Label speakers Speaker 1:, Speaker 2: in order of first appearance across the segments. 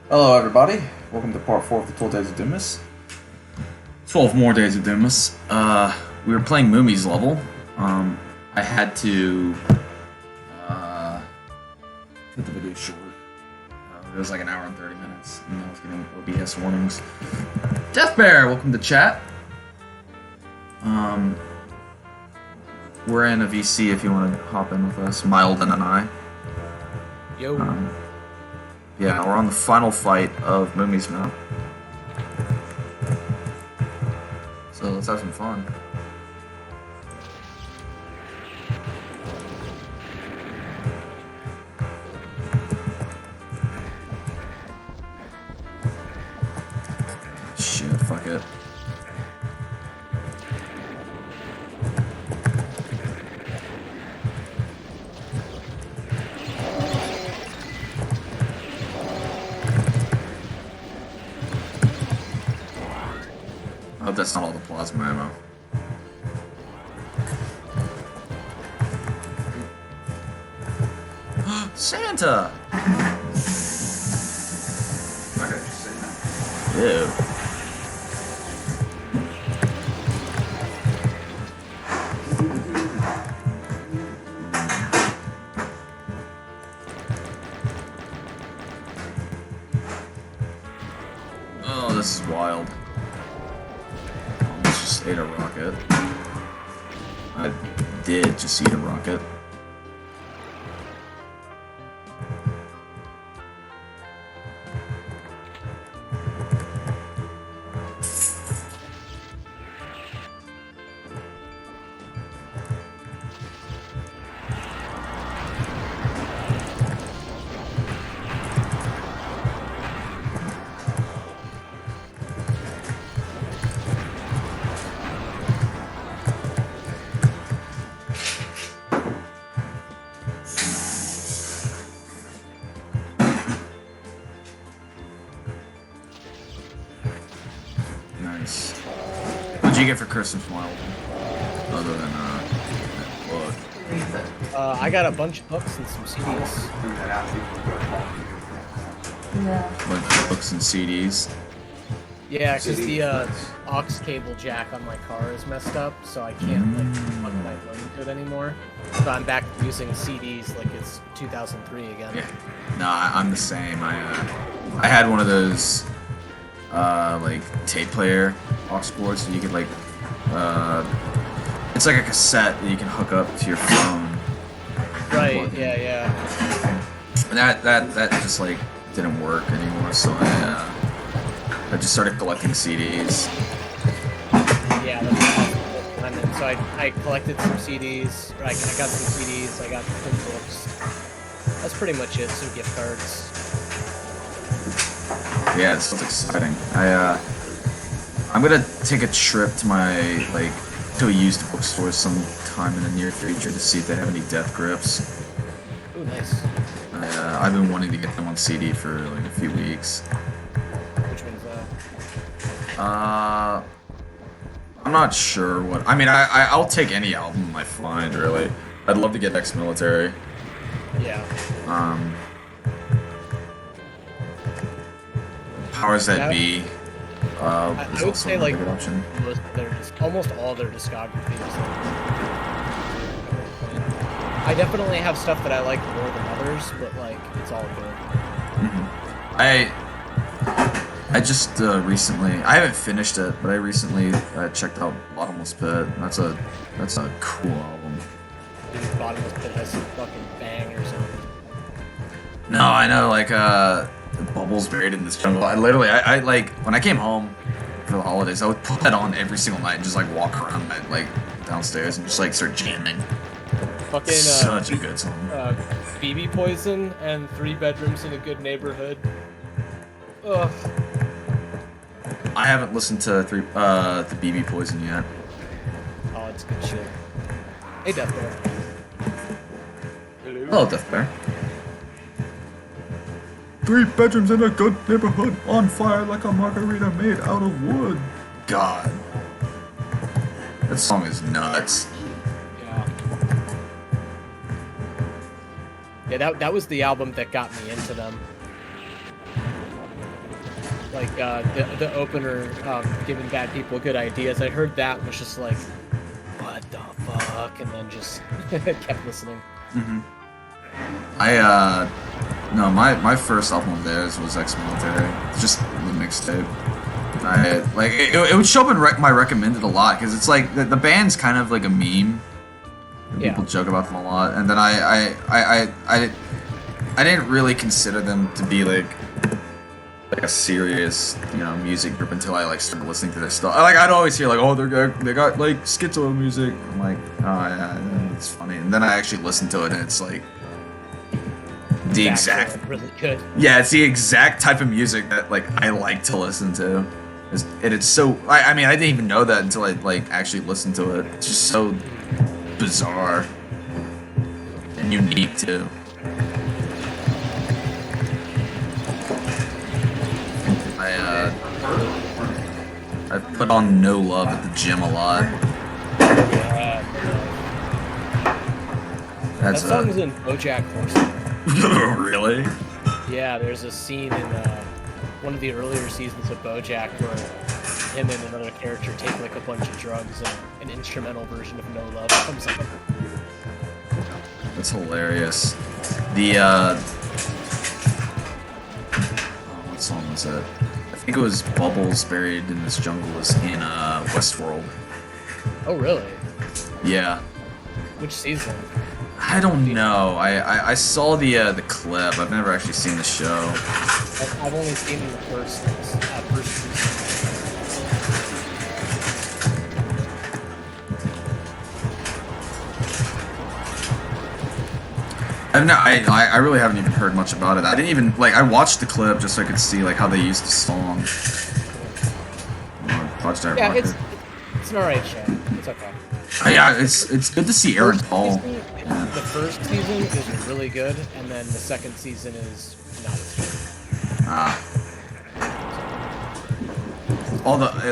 Speaker 1: Hello, everybody. Welcome to part 4 of the 12 Days of Doommas. 12 more Days of Doommas. We were playing Muumi's level. I had to cut the video short. It was like an hour and 30 minutes, and I was getting OBS warnings. Death Bear, welcome to chat. We're in a VC if you want to hop in with us. Mild and I.
Speaker 2: Yo.
Speaker 1: Yeah, we're on the final fight of Muumi's map. So let's have some fun. Shit, fuck it. I hope that's not all the plasma ammo. Santa! Ew. Oh, this is wild. Almost just ate a rocket. I did just eat a rocket. Nice. What'd you get for Christmas, Mild? Other than, that book.
Speaker 2: I got a bunch of books and some CDs.
Speaker 1: Bunch of books and CDs.
Speaker 2: Yeah, because the aux cable jack on my car is messed up, so I can't plug my phone to it anymore. So I'm back using CDs like it's 2003 again.
Speaker 1: Yeah. No, I'm the same. I had one of those, like, tape player aux cords, so you could, like, it's like a cassette that you can hook up to your phone.
Speaker 2: Right, yeah.
Speaker 1: And that just, like, didn't work anymore, so I just started collecting CDs.
Speaker 2: Yeah, that's possible. And then, so I collected some CDs, or I got some CDs, I got some books. That's pretty much it, some gift cards.
Speaker 1: Yeah, it's exciting. I'm gonna take a trip to to a used bookstore sometime in the near future to see if they have any Death Grips.
Speaker 2: Ooh, nice.
Speaker 1: I've been wanting to get them on CD for like a few weeks.
Speaker 2: Which one's that?
Speaker 1: I'm not sure what. I mean, I'll take any album I find. Really, I'd love to get Ex-Military.
Speaker 2: Yeah.
Speaker 1: Powers That Be.
Speaker 2: I would say like
Speaker 1: good option.
Speaker 2: almost all their discography is I definitely have stuff that I like more than others, but like it's all good.
Speaker 1: I just recently, I haven't finished it, but I recently checked out Bottomless Pit. That's a cool album.
Speaker 2: Dude, Bottomless Pit has some fucking bangers in it.
Speaker 1: No, I know, like the Bubbles Buried in This Jungle. I literally, I like when I came home for the holidays, I would put that on every single night and just like walk around my like downstairs and just like start jamming.
Speaker 2: Fucking
Speaker 1: Such a good song.
Speaker 2: BB Poison and 3 Bedrooms in a Good Neighborhood. Ugh.
Speaker 1: I haven't listened to the BB Poison yet.
Speaker 2: Oh, it's good shit. Hey, Death Bear.
Speaker 1: Hello, Death Bear. 3 bedrooms in a good neighborhood, on fire like a margarita made out of wood. God. That song is nuts.
Speaker 2: Yeah. Yeah, that was the album that got me into them. like the opener, giving bad people good ideas. I heard that and was just like, what the fuck, and then just kept listening.
Speaker 1: Mm-hmm. No, my first album of theirs was Ex-Military. Just the mixtape. It would show up in my recommended a lot because it's like the band's kind of like a meme. People joke about them a lot, and then I didn't really consider them to be like a serious music group until I like started listening to their stuff. Like I'd always hear like, oh, they got like schizo music. I'm like, oh yeah, it's funny. And then I actually listened to it, and it's like the exact
Speaker 2: really good.
Speaker 1: Yeah, it's the exact type of music that like I like to listen to. And it's so I mean I didn't even know that until I like actually listened to it. It's just so bizarre and unique too. I put on No Love at the gym a lot.
Speaker 2: That song is in BoJack Horseman.
Speaker 1: Really?
Speaker 2: Yeah, there's a scene in one of the earlier seasons of BoJack where him and another character take like a bunch of drugs and an instrumental version of No Love comes up.
Speaker 1: That's hilarious. The what song was that? I think it was Bubbles Buried in This Jungle was in Westworld.
Speaker 2: Oh really?
Speaker 1: Yeah.
Speaker 2: Which season?
Speaker 1: I don't know. I saw the clip. I've never actually seen the show.
Speaker 2: I've only seen the first season.
Speaker 1: I really haven't even heard much about it. I didn't even like. I watched the clip just so I could see like how they used the song.
Speaker 2: Yeah, it's an alright show. It's okay.
Speaker 1: Yeah, it's good to see Aaron Paul.
Speaker 2: The first season is really good, and then the second season is not as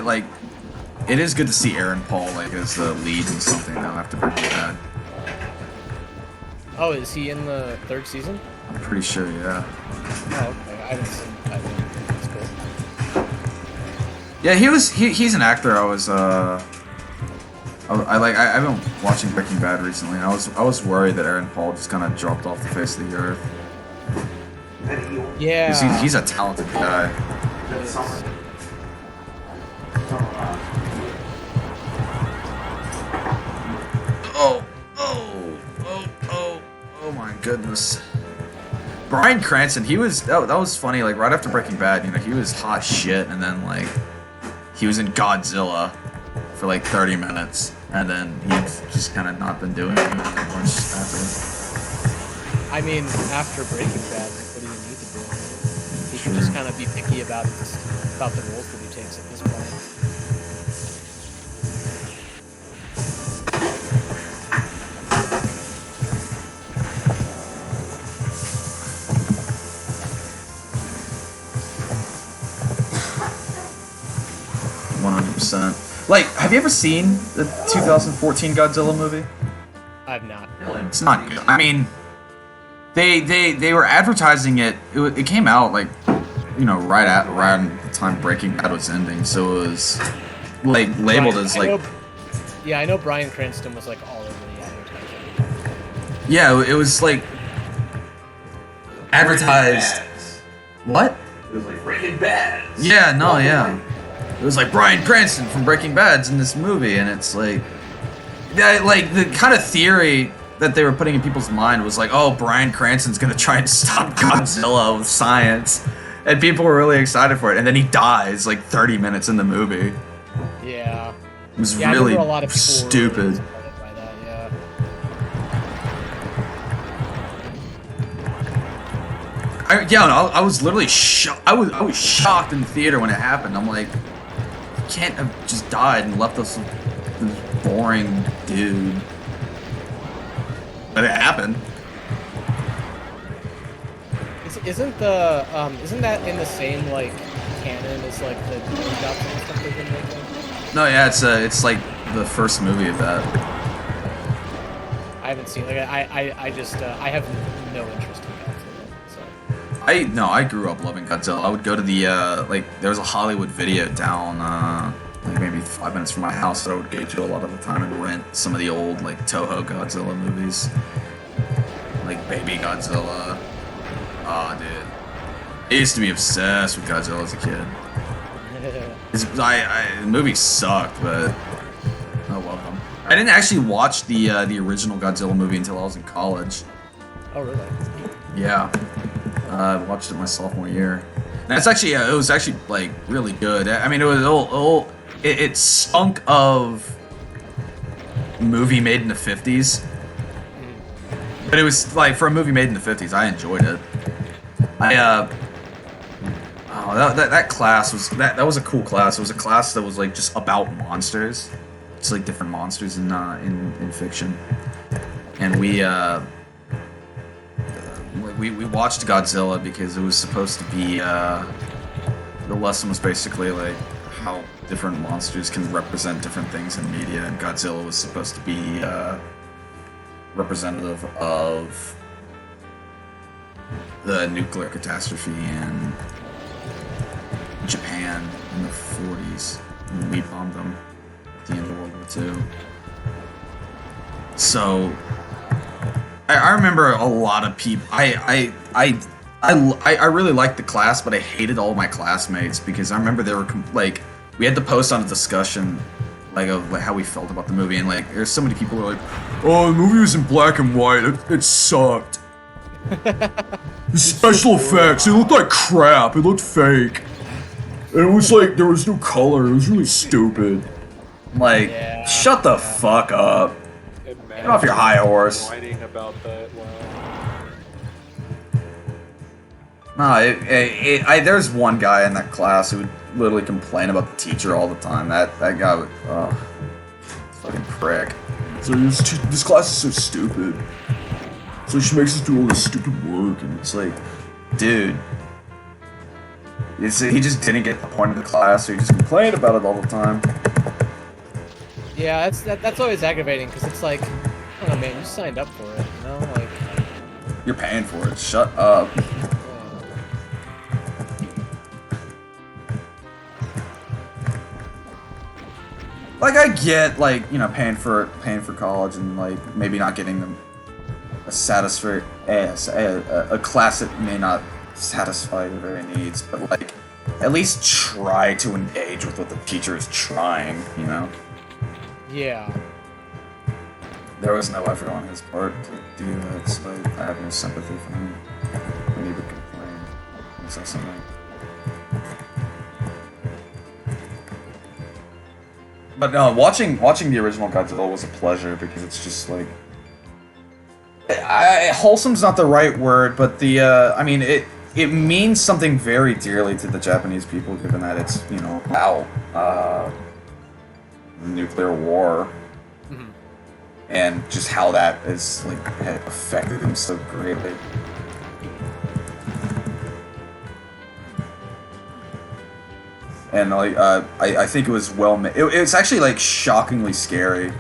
Speaker 1: good. It is good to see Aaron Paul like as the lead in something though after Breaking Bad.
Speaker 2: Oh, is he in the third season?
Speaker 1: I'm pretty sure, yeah.
Speaker 2: Oh, okay. I haven't seen that. That's cool.
Speaker 1: Yeah, he's an actor. I've been watching Breaking Bad recently, and I was worried that Aaron Paul just kind of dropped off the face of the earth.
Speaker 2: Yeah.
Speaker 1: 'Cause he's a talented guy. Oh my goodness. Bryan Cranston, that was funny. Like right after Breaking Bad, he was hot shit, and then like he was in Godzilla for like 30 minutes, and then he's just kind of not been doing anything much after.
Speaker 2: I mean, after Breaking Bad, what do you need to do? He should just kind of be picky about the roles that he takes at this point.
Speaker 1: 100%. Like, have you ever seen the 2014 Godzilla movie?
Speaker 2: I've not.
Speaker 1: It's not good. I mean, they were advertising it. It came out like, right around the time Breaking Bad was ending. So it was like labeled as like.
Speaker 2: I know Bryan Cranston was like all over the advertising.
Speaker 1: Yeah, it was like advertised. What?
Speaker 3: It was like Breaking Bad.
Speaker 1: Yeah, no, yeah. It was like Bryan Cranston from Breaking Bad's in this movie, and it's like, like the kind of theory that they were putting in people's mind was like, oh, Bryan Cranston's gonna try and stop Godzilla with science, and people were really excited for it, and then he dies like 30 minutes in the movie.
Speaker 2: Yeah.
Speaker 1: It was really
Speaker 2: a lot of
Speaker 1: stupid.
Speaker 2: By that, yeah.
Speaker 1: I was literally shocked. I was shocked in the theater when it happened. I'm like, you can't have just died and left us with this boring dude. But it happened.
Speaker 2: Isn't that in the same like canon as like the Godzilla stuff they've been making?
Speaker 1: No, yeah, it's like the first movie of that.
Speaker 2: I haven't seen I have no interest in Godzilla. So.
Speaker 1: I grew up loving Godzilla. I would go to the like there was a Hollywood video down like maybe 5 minutes from my house that I would go to a lot of the time and rent some of the old like Toho Godzilla movies, like Baby Godzilla. Oh, dude, I used to be obsessed with Godzilla as a kid. The movie sucked, but I love them. I didn't actually watch the original Godzilla movie until I was in college.
Speaker 2: Oh, really?
Speaker 1: Yeah, I watched it my sophomore year. And it's actually it was actually like really good. I mean, it was it stunk of movie made in the 50s, but it was like for a movie made in the 50s, I enjoyed it. That class was that was a cool class. It was a class that was like just about monsters. It's like different monsters in fiction, and we watched Godzilla because it was supposed to be the lesson was basically like how different monsters can represent different things in media, and Godzilla was supposed to be representative of the nuclear catastrophe in Japan in the 40s when we bombed them at the end of World War II. So I remember a lot of people. I really liked the class, but I hated all my classmates because I remember they were like we had to post on a discussion like of like how we felt about the movie, and like there's so many people who are like, "Oh, the movie was in black and white. It sucked. The special effects, it looked like crap. It looked fake. And it was like there was no color. It was really stupid." I'm like,
Speaker 2: Yeah.
Speaker 1: shut the fuck up. Get off your high horse.
Speaker 4: Whining about that. Wow.
Speaker 1: No, there's one guy in that class who would literally complain about the teacher all the time. That guy would, fucking prick. So this class is so stupid. So she makes us do all this stupid work, and it's like, dude, he just didn't get the point of the class, so he just complained about it all the time.
Speaker 2: Yeah, that's always aggravating because it's like, oh man, you signed up for it, you know? Like,
Speaker 1: You're paying for it. Shut up. Like I get like paying for college and like maybe not getting them a class that may not satisfy your very needs, but like at least try to engage with what the teacher is trying, you know?
Speaker 2: yeah.
Speaker 1: There was no effort on his part to do that, so I have no sympathy for him when he would complain incessantly. But no, watching the original Godzilla was a pleasure because it's just like wholesome's not the right word, but I mean it means something very dearly to the Japanese people, given that it's about nuclear war.
Speaker 2: Mm-hmm.
Speaker 1: And just how that is like had affected him so greatly. And like I think it was well made. It's actually like shockingly scary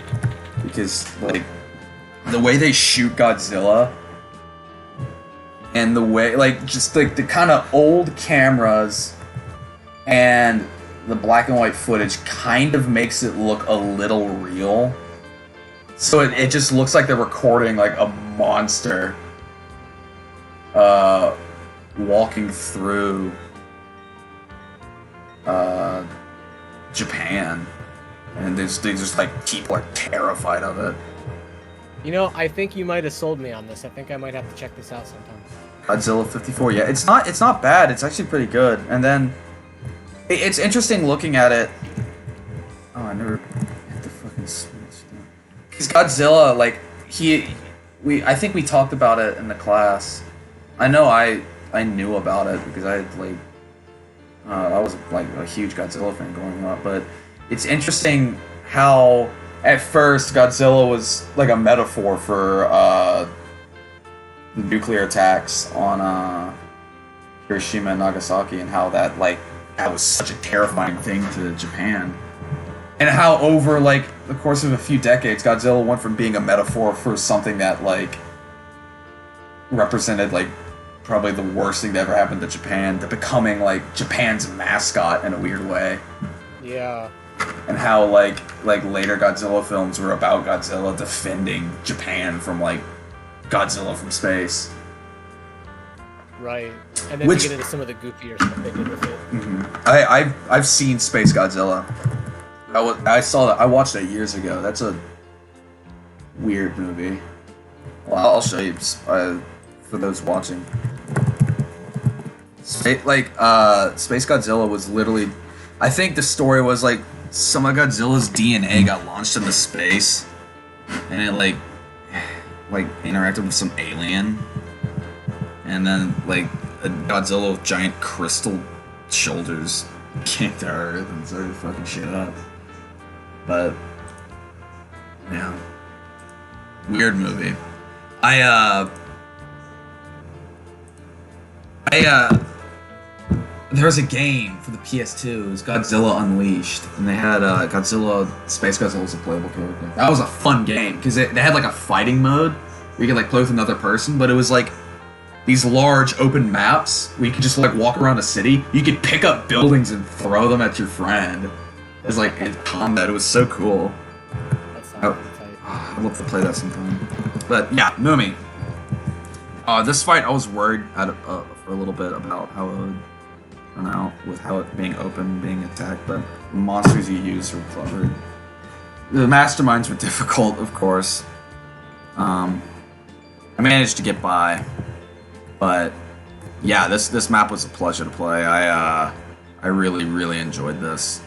Speaker 1: because like the way they shoot Godzilla and the way like just like the kind of old cameras and the black and white footage kind of makes it look a little real. So it just looks like they're recording like a monster walking through Japan, and they just like people are terrified of it.
Speaker 2: You know, I think you might have sold me on this. I think I might have to check this out sometime.
Speaker 1: Godzilla 54, yeah, it's not bad. It's actually pretty good. And then it's interesting looking at it. Oh, I never hit the fucking switch. Because Godzilla, like I think we talked about it in the class. I know I knew about it because I had like I was like a huge Godzilla fan growing up, but it's interesting how at first Godzilla was like a metaphor for the nuclear attacks on Hiroshima and Nagasaki, and how that was such a terrifying thing to Japan, and how over like the course of a few decades Godzilla went from being a metaphor for something that like represented like probably the worst thing that ever happened to Japan, to becoming like Japan's mascot in a weird way.
Speaker 2: Yeah.
Speaker 1: And how like later Godzilla films were about Godzilla defending Japan from like Godzilla from space.
Speaker 2: Right. And then you get into some of the goofier stuff they did with it.
Speaker 1: Mm-hmm. I've seen Space Godzilla. I watched that years ago. That's a weird movie. Well, I'll show you for those watching. Space Godzilla was literally, I think the story was like some of Godzilla's DNA got launched into space, and it like interacted with some alien, and then like a Godzilla with giant crystal shoulders came to Earth and started fucking shit up. But yeah, weird movie. There was a game for the PS2. It was Godzilla Unleashed, and they had Space Godzilla as a playable character. That was a fun game because they had like a fighting mode where you could like play with another person, but it was like these large open maps where you could just like walk around a city. You could pick up buildings and throw them at your friend. It was like in combat. It was so cool.
Speaker 2: That sounds really tight.
Speaker 1: I'd love to play that sometime. But yeah, Muumi. This fight, I was worried for a little bit about how it would turn out with how it being open, being attacked, but the monsters you use were clever. The masterminds were difficult, of course. I managed to get by, but yeah, this map was a pleasure to play. I really, really enjoyed this.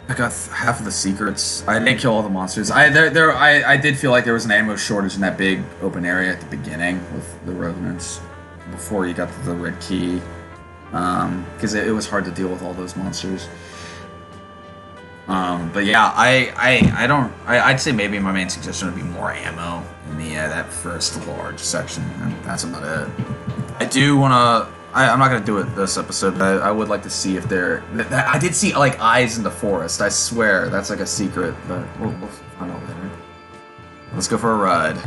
Speaker 1: I got half of the secrets. I didn't kill all the monsters. I did feel like there was an ammo shortage in that big open area at the beginning with the revenants before you got to the red key, because it was hard to deal with all those monsters. But yeah, I'd say maybe my main suggestion would be more ammo in the that first large section, and that's about it. I do wanna. I'm not gonna do it this episode, but I would like to see if there. I did see like eyes in the forest. I swear that's like a secret, but we'll find out later. Let's go for a ride.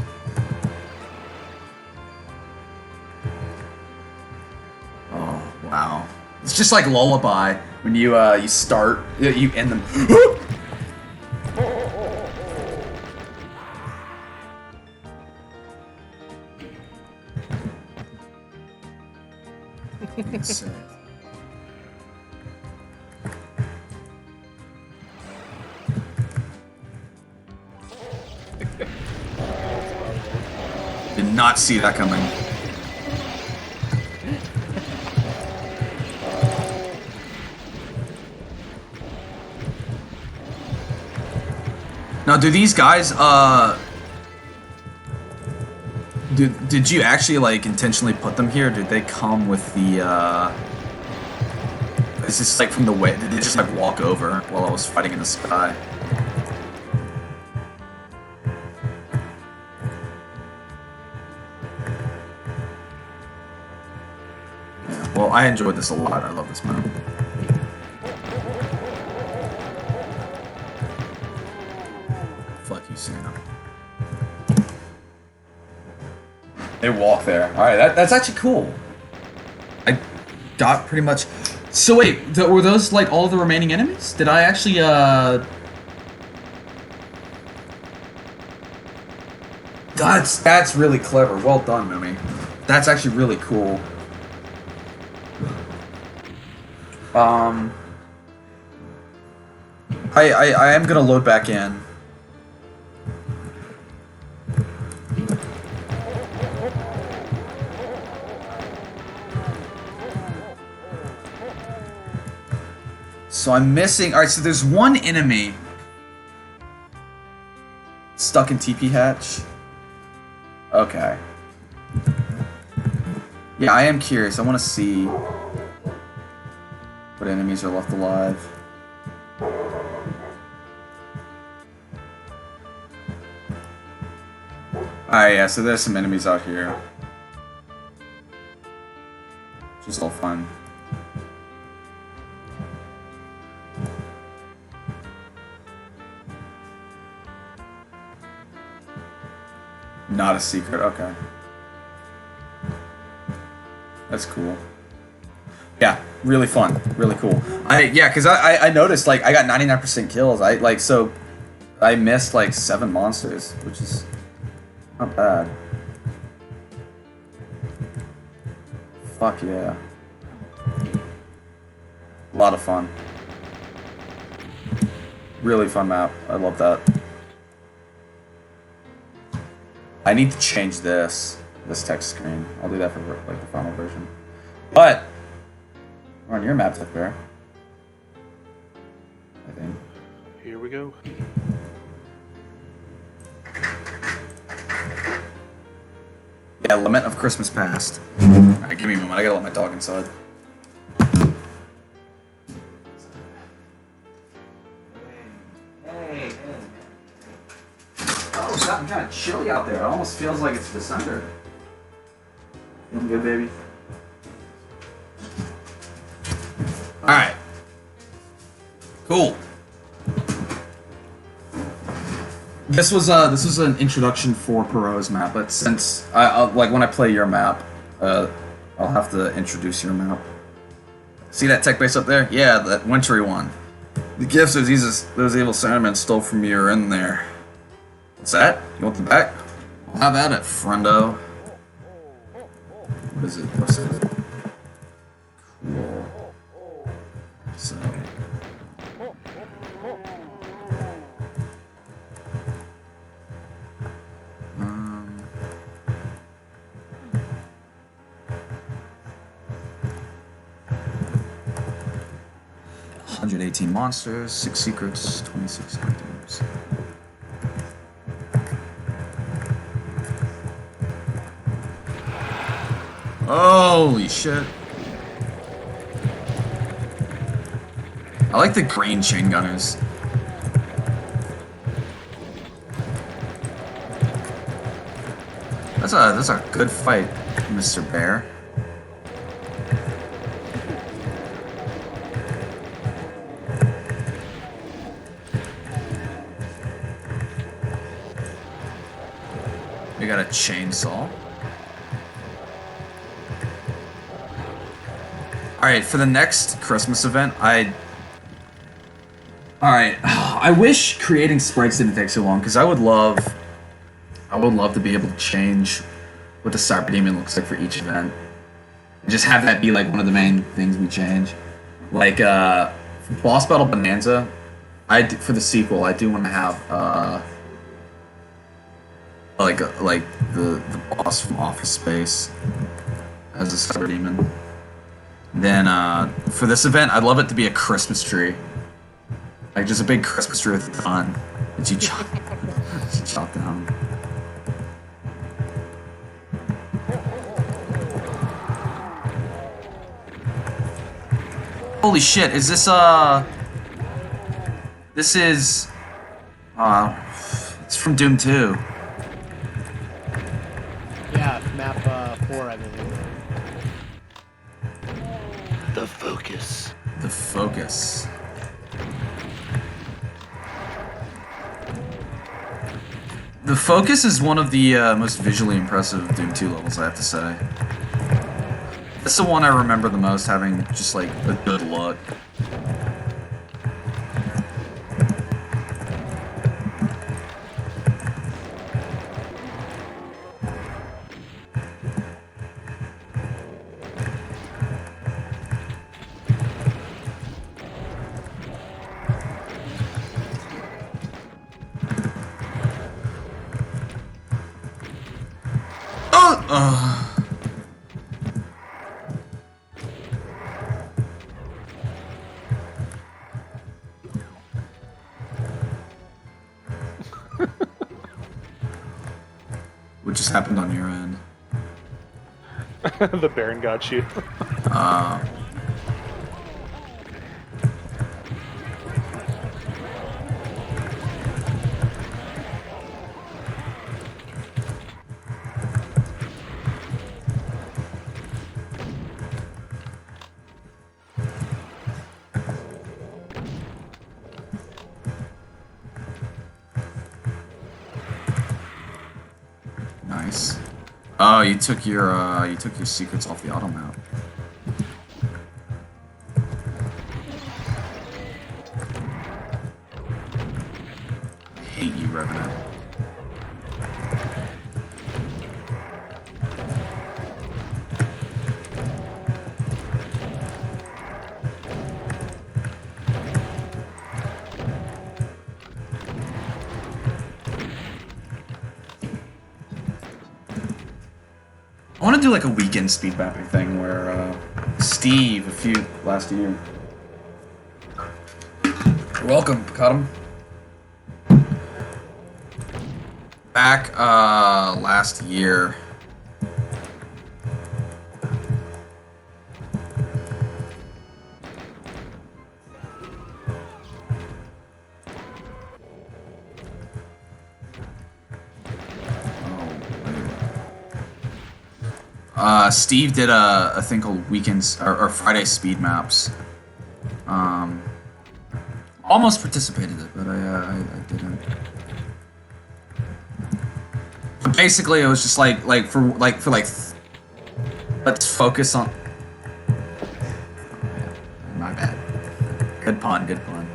Speaker 1: Oh wow! It's just like Lullaby when you start, you end them. Did not see that coming. Now, do these guys, did you actually, like, intentionally put them here? Or did they come with the, is this, like, from the way, did they just, like, walk over while I was fighting in the sky? Yeah, well, I enjoyed this a lot. I love this map. Fuck you, Santa. They walk there. Alright, that's actually cool. I got pretty much... So wait, were those like all the remaining enemies? Did I actually, That's really clever. Well done, Muumi. That's actually really cool. I am gonna load back in. So I'm missing... Alright, so there's one enemy stuck in TP hatch. Okay. Yeah, I am curious. I want to see what enemies are left alive. Alright, yeah, so there's some enemies out here. Just all fun. Not a secret. Okay. That's cool. Yeah, really fun, really cool. Because I noticed like I got 99% kills. I missed like 7 monsters, which is not bad. Fuck yeah. A lot of fun. Really fun map. I love that. I need to change this text screen. I'll do that for like the final version. But we're on your map, Death Bear. I think.
Speaker 4: Here we go.
Speaker 1: Yeah, Lament of Christmas Past. Alright, give me a moment. I gotta let my dog inside. Hey. Oh, it's gotten kind of chilly out there. It almost feels like it's December. Feeling good, baby? Alright. Cool. This was an introduction for Perot's map, but since like when I play your map, I'll have to introduce your map. See that tech base up there? Yeah, that wintry one. The gifts those evil Sandmen stole from you are in there. What's that? You want them back? Well, have at it, friendo. What is it? What's it? Cool. So. 118 monsters, 6 secrets, 26 items. Holy shit. I like the green chain gunners. That's a good fight, Mr. Bear. We got a chainsaw. Alright, for the next Christmas event, I wish creating sprites didn't take so long, because I would love to be able to change what the Cyber Demon looks like for each event. And just have that be like one of the main things we change. Like for Boss Battle Bonanza, for the sequel, I do want to have like the boss from Office Space as a Cyber Demon. Then for this event, I'd love it to be a Christmas tree, like just a big Christmas tree with a gun that you chop down. Holy shit! Is this This is it's from Doom 2.
Speaker 2: Yeah, map 4, I believe.
Speaker 4: The focus.
Speaker 1: The focus. The focus is one of the most visually impressive Doom 2 levels, I have to say. That's the one I remember the most, having just like a good look. What just happened on your end?
Speaker 4: The Baron got you.
Speaker 1: you took your secrets off the auto map. I hate you, Revenant. I want to do like a weekend speed mapping thing where Steve, last year. You're welcome, caught him. Back last year. Steve did a thing called weekends or Friday speed maps. Almost participated in it, but I didn't. But basically, it was just like let's focus on. My bad. Good pun. Good pun.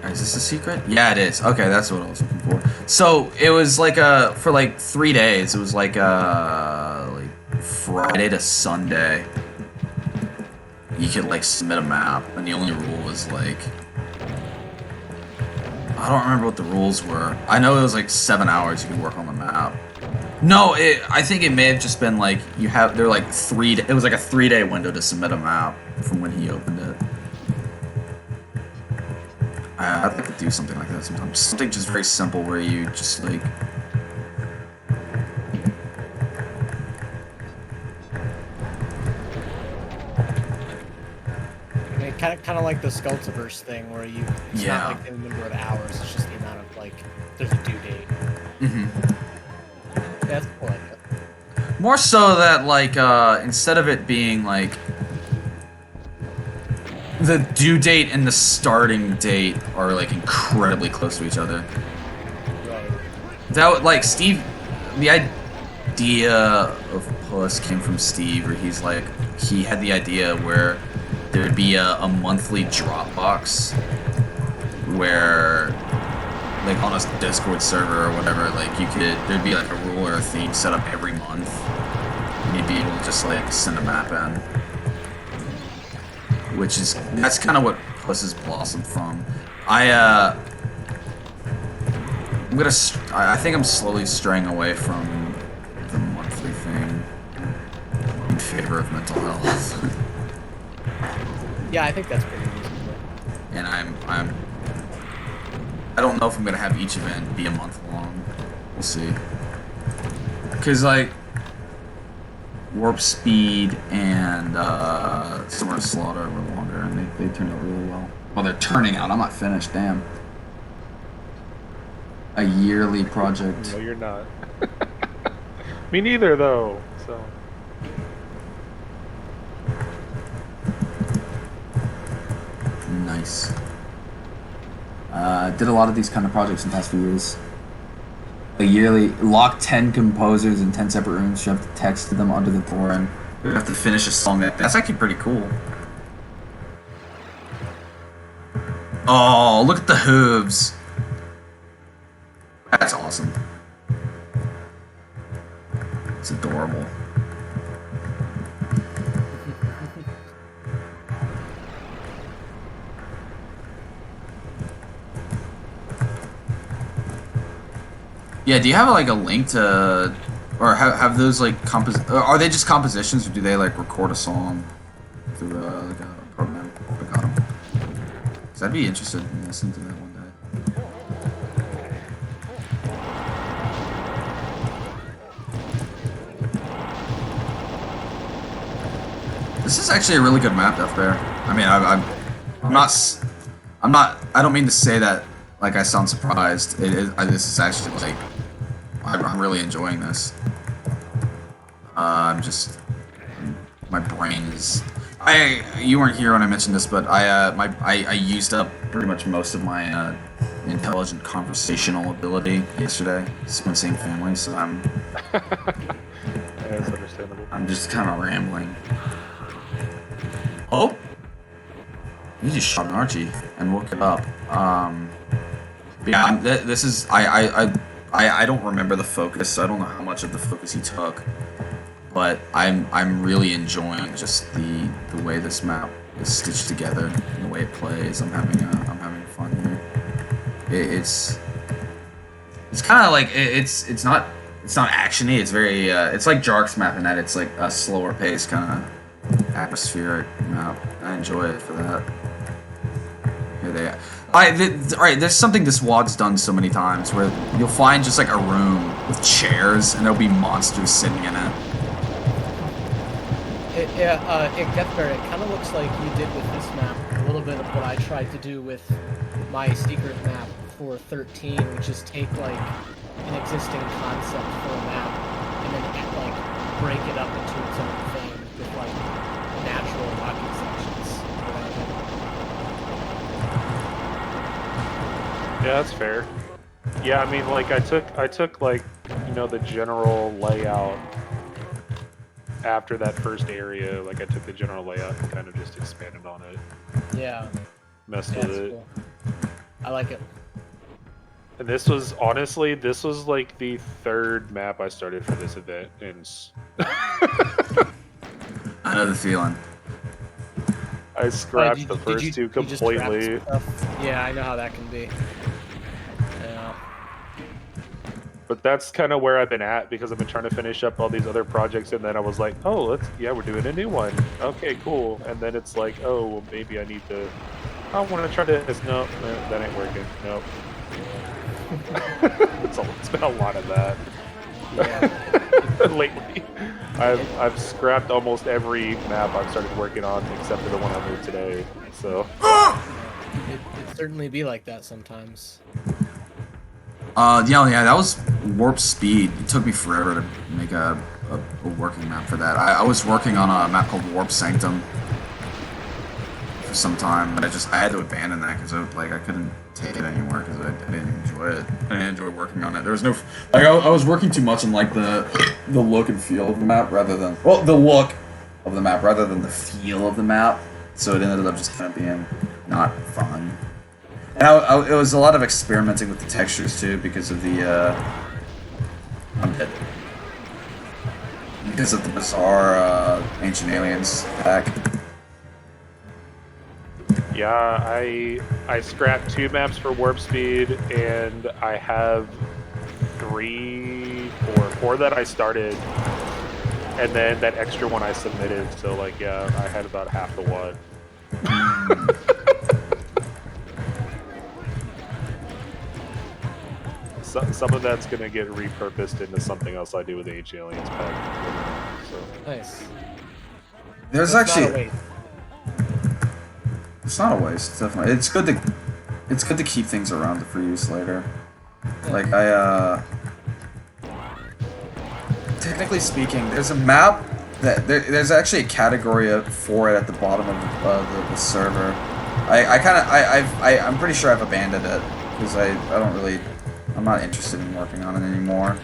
Speaker 1: Is this a secret? Yeah, it is. Okay, that's what I was looking for. So it was like for like 3 days. It was like Friday to Sunday. You could like submit a map, and the only rule was like I don't remember what the rules were. I know it was like 7 hours you could work on the map. No, I think it may have just been like they're like it was like a 3-day window to submit a map from when he opened it. I'd like to do something like that sometimes. Something just very simple where you just like.
Speaker 2: I mean, kind of like the Sculptiverse thing where it's not like the number of hours, it's just the amount of like, there's a due date.
Speaker 1: Mm-hmm.
Speaker 2: Yeah, that's cool idea.
Speaker 1: More so that like, instead of it being like, the due date and the starting date are like incredibly close to each other.
Speaker 2: Right.
Speaker 1: That like Steve, the idea of Puss came from Steve, where he's like he had the idea where there'd be a monthly Dropbox where like on a Discord server or whatever, like there'd be like a rule or a theme set up every month, and you'd be able to just like send a map in. That's kind of what Puss has blossomed from. I think I'm slowly straying away from the monthly thing in favor of mental health.
Speaker 2: Yeah, I think that's pretty reasonable.
Speaker 1: And I don't know if I'm gonna have each event be a month long. We'll see. Cause like Warp Speed and Summer Slaughter were longer, and they turned out really well. Well, they're turning out. I'm not finished. Damn. A yearly project.
Speaker 4: No, you're not. Me neither, though. So.
Speaker 1: Nice. Did a lot of these kind of projects in the past few years. A yearly, lock 10 composers in 10 separate rooms, shove the text to them under the door, and you have to finish a song. That's actually pretty cool. Oh, look at the hooves. That's awesome. It's adorable. Yeah, do you have like a link to, or have those like are they just compositions, or do they like record a song through like a program? Cause I'd be interested in listening to that one day. This is actually a really good map up there. I mean, I don't mean to say that like I sound surprised. This is actually like. I'm really enjoying this. My brain is. You weren't here when I mentioned this, but I used up pretty much most of my intelligent conversational ability yesterday. When seeing family, so
Speaker 4: Yeah, that's understandable.
Speaker 1: I'm just kind of rambling. Oh, you just shot an Archie and woke it up. Yeah, this is I don't remember the focus. So I don't know how much of the focus he took, but I'm really enjoying just the way this map is stitched together and the way it plays. I'm having fun here. It's kind of like it's not actiony. It's very it's like Jark's map in that it's like a slower pace kind of atmospheric map. I enjoy it for that. Here they are. Alright, there's something this WAD's done so many times where you'll find just like a room with chairs and there'll be monsters sitting in it.
Speaker 2: It gets there. It kind of looks like you did with this map a little bit of what I tried to do with my secret map for 13, which is take like an existing concept for a map and then like break it up into its own thing with like natural rocky sections.
Speaker 4: Yeah, that's fair. Yeah, I mean, like I took like, you know, the general layout after that first area. Like I took the general layout and kind of just expanded on it.
Speaker 2: Yeah.
Speaker 4: Messed with it.
Speaker 2: Cool. I like it.
Speaker 4: And this was honestly, this was like the third map I started for this event, and
Speaker 1: I know the feeling.
Speaker 4: I scrapped the first two completely.
Speaker 2: Yeah, I know how that can be. Yeah.
Speaker 4: But that's kind of where I've been at because I've been trying to finish up all these other projects, and then I was like, oh, we're doing a new one. Okay, cool. And then it's like, oh, well, maybe I need to. I want to try this. No, that ain't working. Nope. It's been a lot of that. Yeah. Lately, I've scrapped almost every map I've started working on except for the one I moved today. So
Speaker 2: it certainly be like that sometimes.
Speaker 1: Yeah, that was warp speed. It took me forever to make a working map for that. I was working on a map called Warp Sanctum for some time, but I had to abandon that because I couldn't take it anymore because I didn't enjoy it. I didn't enjoy working on it. There was no I was working too much on like the look and feel of the map rather than the look of the map rather than the feel of the map. So it ended up just kind of being not fun. And it was a lot of experimenting with the textures too because of the because of the bizarre Ancient Aliens pack.
Speaker 4: yeah, I scrapped 2 maps for warp speed, and I have 4 that I started, and then that extra one I submitted. So like, yeah, I had about half the one. Some of that's gonna get repurposed into something else I do with the Ancient Aliens pack. So.
Speaker 2: Nice.
Speaker 1: There's
Speaker 2: That's
Speaker 1: actually. It's not a waste, definitely. It's good to keep things around for use later. Like technically speaking, there's a map that there's actually a category for it at the bottom of the server. I'm pretty sure I've abandoned it because I'm not interested in working on it anymore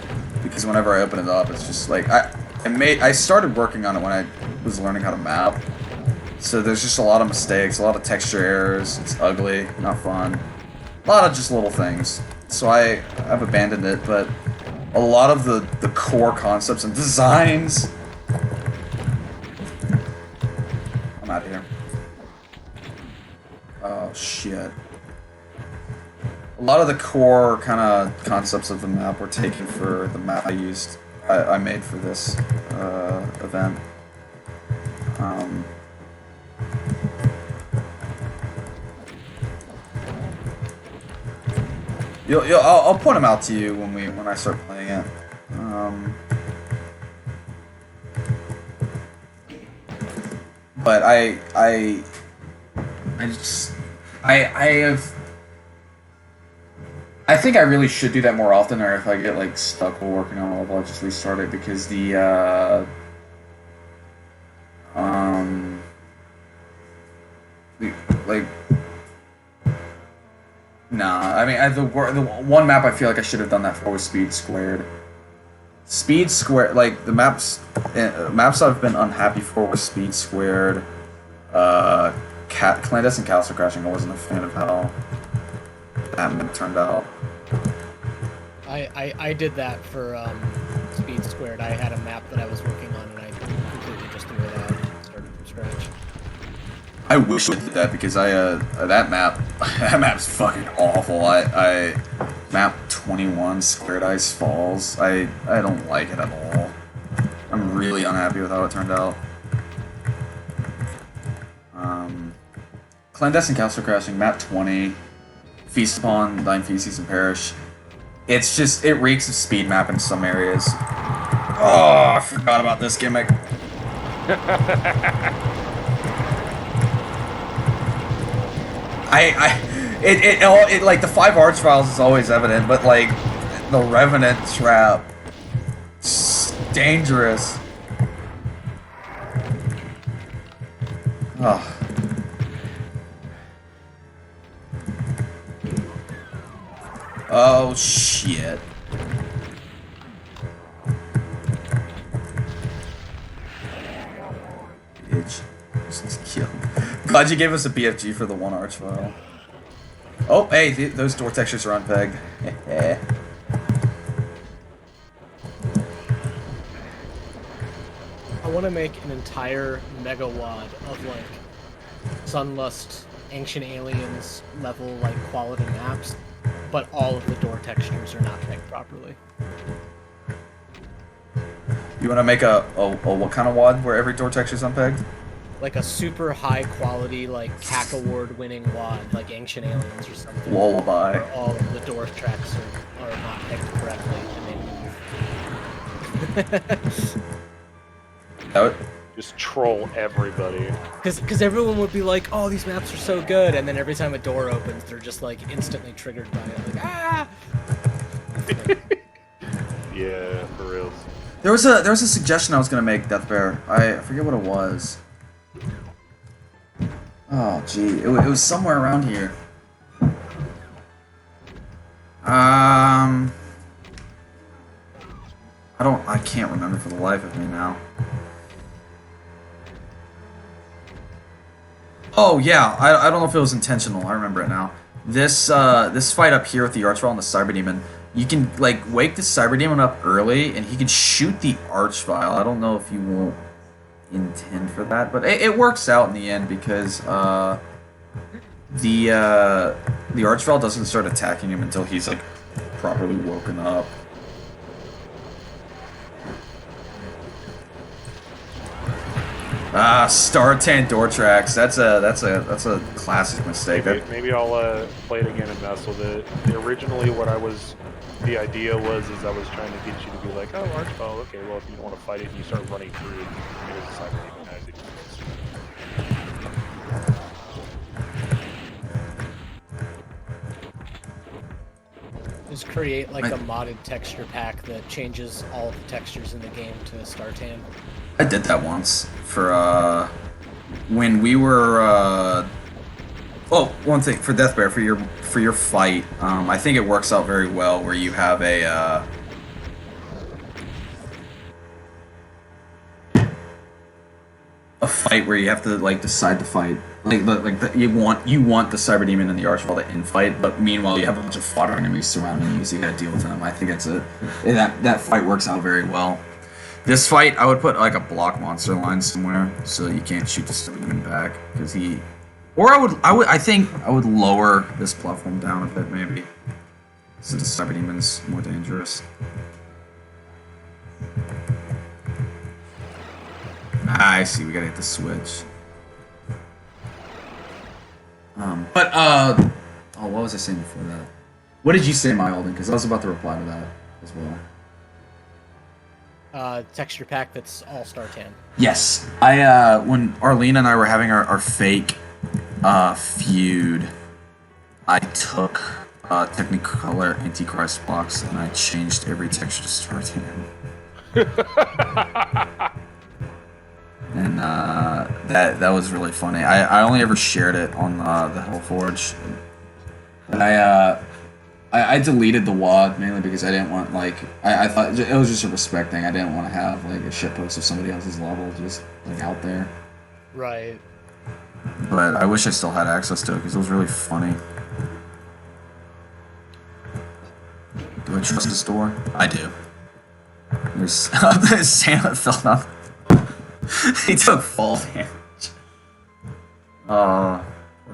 Speaker 1: because whenever I open it up, it's just like I started working on it when I was learning how to map. So there's just a lot of mistakes, a lot of texture errors, it's ugly, not fun. A lot of just little things. So I've abandoned it, but a lot of the core concepts and designs... I'm out of here. Oh, shit. A lot of the core kind of concepts of the map were taken for the map I made for this event. I'll point them out to you when I start playing it. But I think I really should do that more often, or if I get like stuck while working on a level, I'll just restart it because nah, I mean, the one map I feel like I should have done that for was Speed Squared. Speed Squared, like the maps I've been unhappy for was Speed Squared. Clandestine Castle Crashing. I wasn't a fan of how that map turned out.
Speaker 2: I did that for Speed Squared. I had a map that I was working on, and I completely just threw it out and started from scratch.
Speaker 1: I wish I did that because that map's fucking awful. I map 21 Squared Ice Falls. I don't like it at all. I'm really unhappy with how it turned out. Clandestine Castle Crashing, map 20, Feast upon Thine Feces and Perish. It's just, it reeks of speed map in some areas. Oh, I forgot about this gimmick. It like the 5 arch files is always evident, but like the Revenant trap, it's dangerous. Oh. Oh shit. Bitch. Just kill. Glad you gave us a BFG for the 1 arch file. Oh, hey, those door textures are unpegged.
Speaker 2: I want to make an entire mega WAD of like Sunlust, Ancient Aliens level like quality maps, but all of the door textures are not pegged properly.
Speaker 1: You want to make a what kind of WAD where every door texture is unpegged?
Speaker 2: Like a super high quality, like CAC award winning WAD, like Ancient Aliens or something.
Speaker 1: Lullaby.
Speaker 2: Where all of the door tracks are not pegged correctly and they move.
Speaker 1: That would...
Speaker 4: Just troll everybody.
Speaker 2: Because everyone would be like, oh, these maps are so good, and then every time a door opens, they're just like instantly triggered by it. Like, ah!
Speaker 4: Yeah, for real.
Speaker 1: There was a suggestion I was gonna make, Death Bear. I forget what it was. Oh gee, it was somewhere around here. I can't remember for the life of me now. Oh yeah, I don't know if it was intentional. I remember it now. This fight up here with the Archvile and the Cyberdemon, you can like wake the Cyberdemon up early, and he can shoot the Archvile. I don't know if you won't intend for that, but it works out in the end because the Archvile doesn't start attacking him until he's like properly woken up. Ah, Startan door tracks. That's a classic mistake.
Speaker 4: Maybe I'll play it again and mess with it. Originally, the idea was I was trying to get you to be like, oh, Archvile, okay, well, if you don't want to fight it and you start running through it, you can decide what you can do.
Speaker 2: Just create like a modded texture pack that changes all of the textures in the game to Startan.
Speaker 1: I did that once for when we were one thing for Death Bear for your fight. I think it works out very well where you have a fight where you have to like decide to fight. You want the Cyberdemon and the Archvile to infight, but meanwhile you have a bunch of fodder enemies surrounding you, so you gotta deal with them. I think that fight works out very well. This fight, I would put like a block monster line somewhere so you can't shoot the Cyberdemon back because he. Or I think I would lower this platform down a bit maybe, so the Cyberdemon's more dangerous. I see. We gotta hit the switch. What was I saying before that? What did you say, my Alden? Because I was about to reply to that as well.
Speaker 2: Texture pack that's all Startan.
Speaker 1: Yes. When Arlene and I were having our fake feud, I took Technicolor Antichrist blocks and I changed every texture to Startan. And that was really funny. I only ever shared it on the Hellforge. And I deleted the WAD mainly because I didn't want, like, I thought it was just a respect thing. I didn't want to have, like, a shitpost of somebody else's level just, like, out there.
Speaker 2: Right.
Speaker 1: But I wish I still had access to it because it was really funny. Do I trust this door? I do. There's Santa fell down. He took fall damage. Poor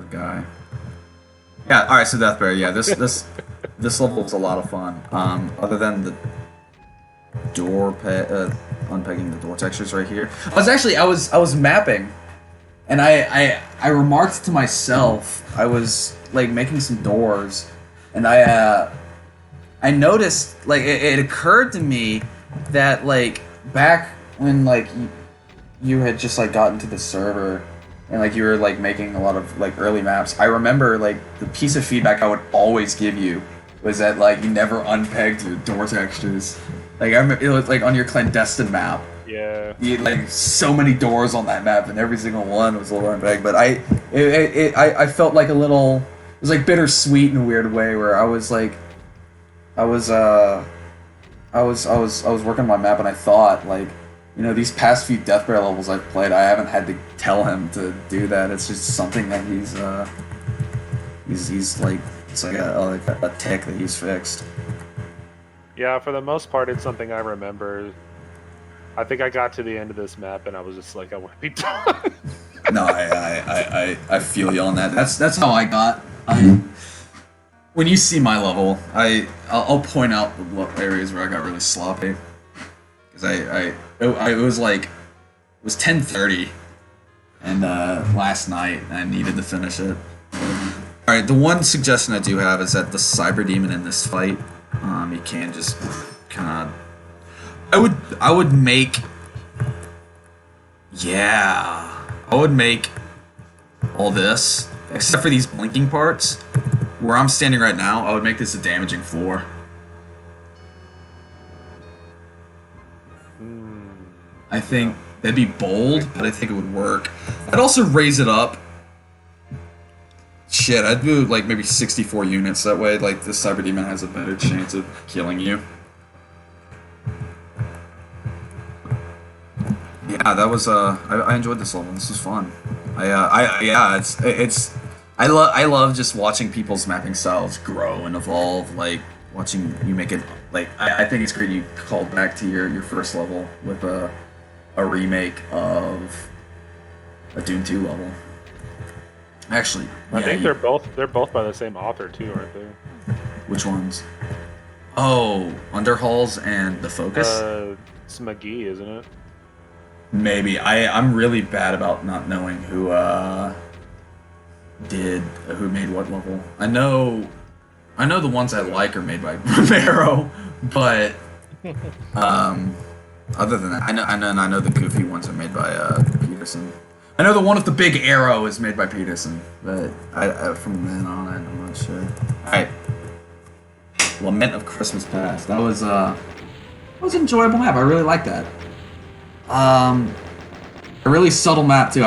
Speaker 1: guy. Yeah, alright, so Deathbear, yeah, this level was a lot of fun. Other than the door unpegging the door textures right here. I was mapping, and I remarked to myself, I was like making some doors, and I noticed, like, it occurred to me that, like, back when, like, you had just, like, gotten to the server and, like, you were, like, making a lot of, like, early maps, I remember, like, the piece of feedback I would always give you was that, like, you never unpegged your door textures. Like, I remember, it was, like, on your clandestine map.
Speaker 4: Yeah.
Speaker 1: You had, like, so many doors on that map, and every single one was a little unpegged, but I felt like a little, it was, like, bittersweet in a weird way, where I was, like, I was working on my map, and I thought, like, you know, these past few Deathbear levels I've played, I haven't had to tell him to do that. It's just something that he's like, it's like a tick that he's fixed.
Speaker 4: Yeah, for the most part, it's something I remember. I think I got to the end of this map, and I was just like, I want to be done.
Speaker 1: No, I feel you on that. That's how I got. When you see my level, I'll point out the areas where I got really sloppy. Because it was like, it was 10:30, and last night I needed to finish it. Alright, the one suggestion I do have is that the Cyber Demon in this fight, you can just kind of, I would make, yeah, I would make all this, except for these blinking parts, where I'm standing right now, I would make this a damaging floor. I think that'd be bold, but I think it would work. I'd also raise it up. Shit, I'd do like maybe 64 units, that way like the Cyber Demon has a better chance of killing you. Yeah, that was I enjoyed this level. This was fun. I love just watching people's mapping styles grow and evolve, like watching you make it, like I think it's great you called back to your first level with a remake of a Doom 2 level. Actually,
Speaker 4: I think they're both by the same author too, aren't they?
Speaker 1: Which ones? Oh, Underhalls and The Focus?
Speaker 4: It's McGee, isn't it?
Speaker 1: Maybe. I'm really bad about not knowing who made what level. I know the ones I like are made by Romero, but other than that, I know the goofy ones are made by Peterson. I know the one with the big arrow is made by Peterson, but from then on, I'm not sure. Alright. Lament of Christmas Past. That was an enjoyable map. I really like that. A really subtle map too.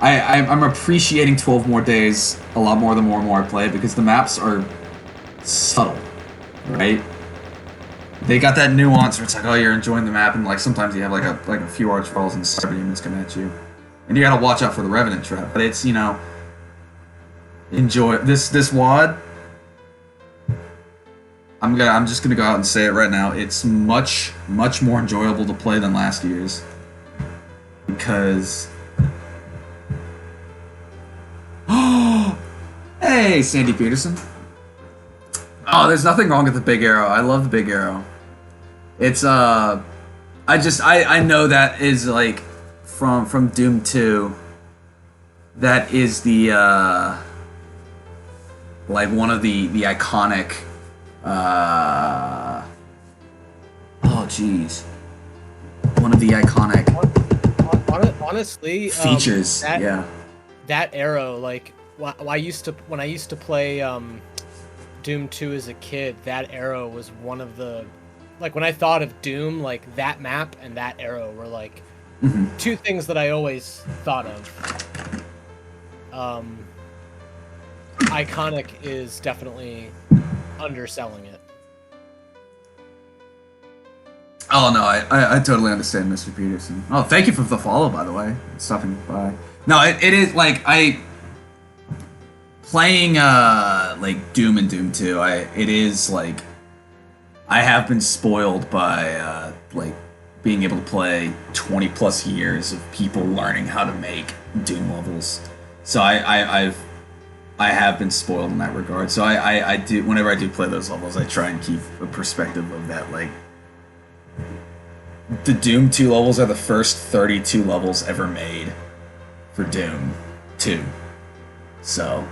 Speaker 1: I'm appreciating 12 More Days a lot more the more and more I play it, because the maps are subtle, right? They got that nuance where it's like, oh, you're enjoying the map, and like sometimes you have like a few arch falls and Cyber Demons come at you, and you gotta watch out for the Revenant trap. But it's, you know, enjoy this WAD. I'm just gonna go out and say it right now. It's much more enjoyable to play than last year's, because hey, Sandy Peterson. Oh, there's nothing wrong with the big arrow. I love the big arrow. It's I know that is like from Doom 2. That is the like one of the iconic oh jeez, one of the iconic
Speaker 2: honestly
Speaker 1: features.
Speaker 2: That arrow, like when I used to play Doom 2 as a kid, that arrow was one of the, like when I thought of Doom, like that map and that arrow were like two things that I always thought of. Iconic is definitely underselling it.
Speaker 1: Oh no, I totally understand, Mr. Peterson. Oh, thank you for the follow, by the way. Stopping by. No, it is like playing like Doom and Doom 2. It is like I have been spoiled by like being able to play 20 plus years of people learning how to make Doom levels. So I have been spoiled in that regard. So I do, whenever I do play those levels, I try and keep a perspective of that. Like, the Doom 2 levels are the first 32 levels ever made for Doom 2. So,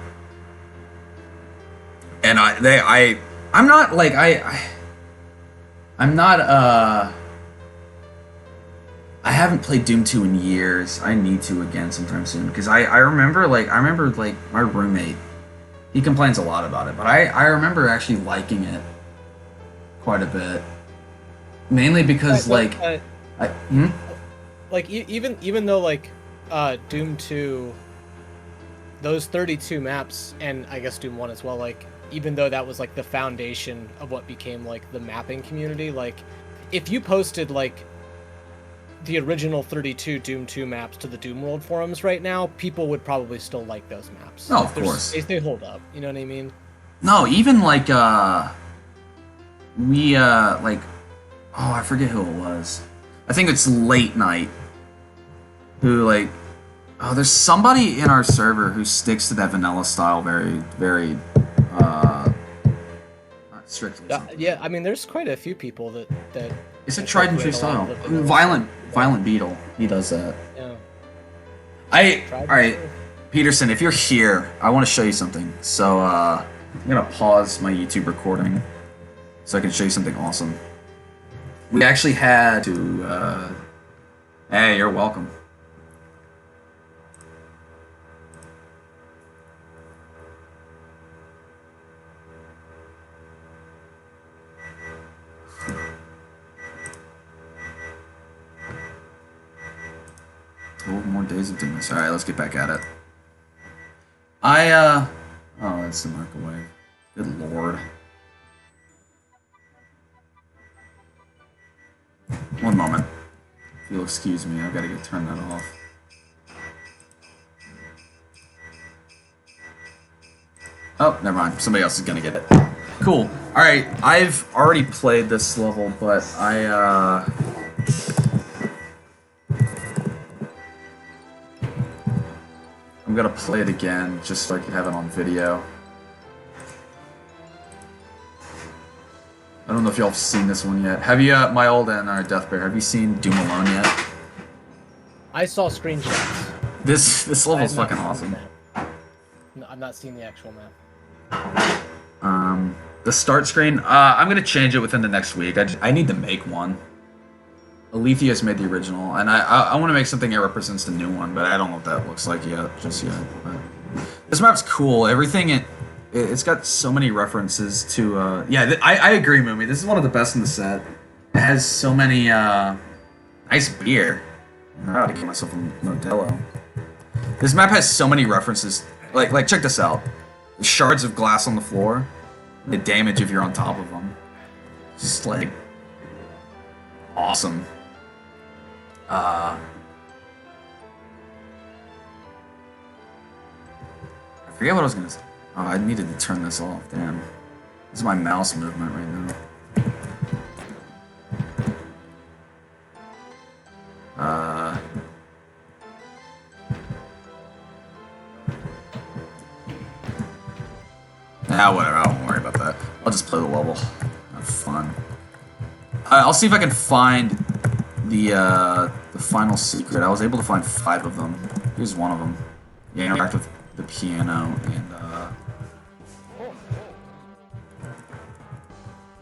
Speaker 1: and I'm not like I'm not I haven't played Doom 2 in years. I need to again sometime soon, because I remember my roommate, he complains a lot about it, but I remember actually liking it quite a bit. Mainly because
Speaker 2: even though like Doom 2, those 32 maps, and I guess Doom 1 as well, like even though that was like the foundation of what became like the mapping community, like if you posted like the original 32 Doom 2 maps to the Doom World forums right now, people would probably still like those maps.
Speaker 1: No, of course.
Speaker 2: They hold up, you know what I mean?
Speaker 1: No, even like we like, oh, I forget who it was. I think it's Late Night who like, oh, there's somebody in our server who sticks to that vanilla style very not strictly.
Speaker 2: Yeah, I mean there's quite a few people that
Speaker 1: it's a tried and true style. Violent Beetle, he does that.
Speaker 2: Yeah.
Speaker 1: Alright, Peterson, if you're here, I want to show you something. So I'm gonna pause my YouTube recording so I can show you something awesome. We actually had to hey, you're welcome. More Days of Doommas. Alright, let's get back at it. Oh, that's the microwave. Good lord. One moment. If you'll excuse me, I've got to turn that off. Oh, never mind. Somebody else is gonna get it. Cool. Alright, I've already played this level, but I'm gonna play it again, just so I can have it on video. I don't know if y'all have seen this one yet. Have you, my old and our Death Bear, have you seen Doom Alone yet?
Speaker 2: I saw screenshots.
Speaker 1: This level's fucking awesome.
Speaker 2: No, I've not seen the actual map.
Speaker 1: The start screen, I'm gonna change it within the next week. I need to make one. Alethea's made the original, and I want to make something that represents the new one, but I don't know what that looks like just yet. But this map's cool. Everything it's got so many references to. Yeah, I agree, Muumi. This is one of the best in the set. It has so many nice beer. I ought to get myself a Modelo. This map has so many references. Like check this out. The shards of glass on the floor. The damage if you're on top of them. Just like awesome. I forget what I was gonna say. Oh, I needed to turn this off. Damn. This is my mouse movement right now. Whatever. I won't worry about that. I'll just play the level. Have fun. I'll see if I can find the final secret. I was able to find 5 of them. Here's one of them. Yeah, interact with the piano, and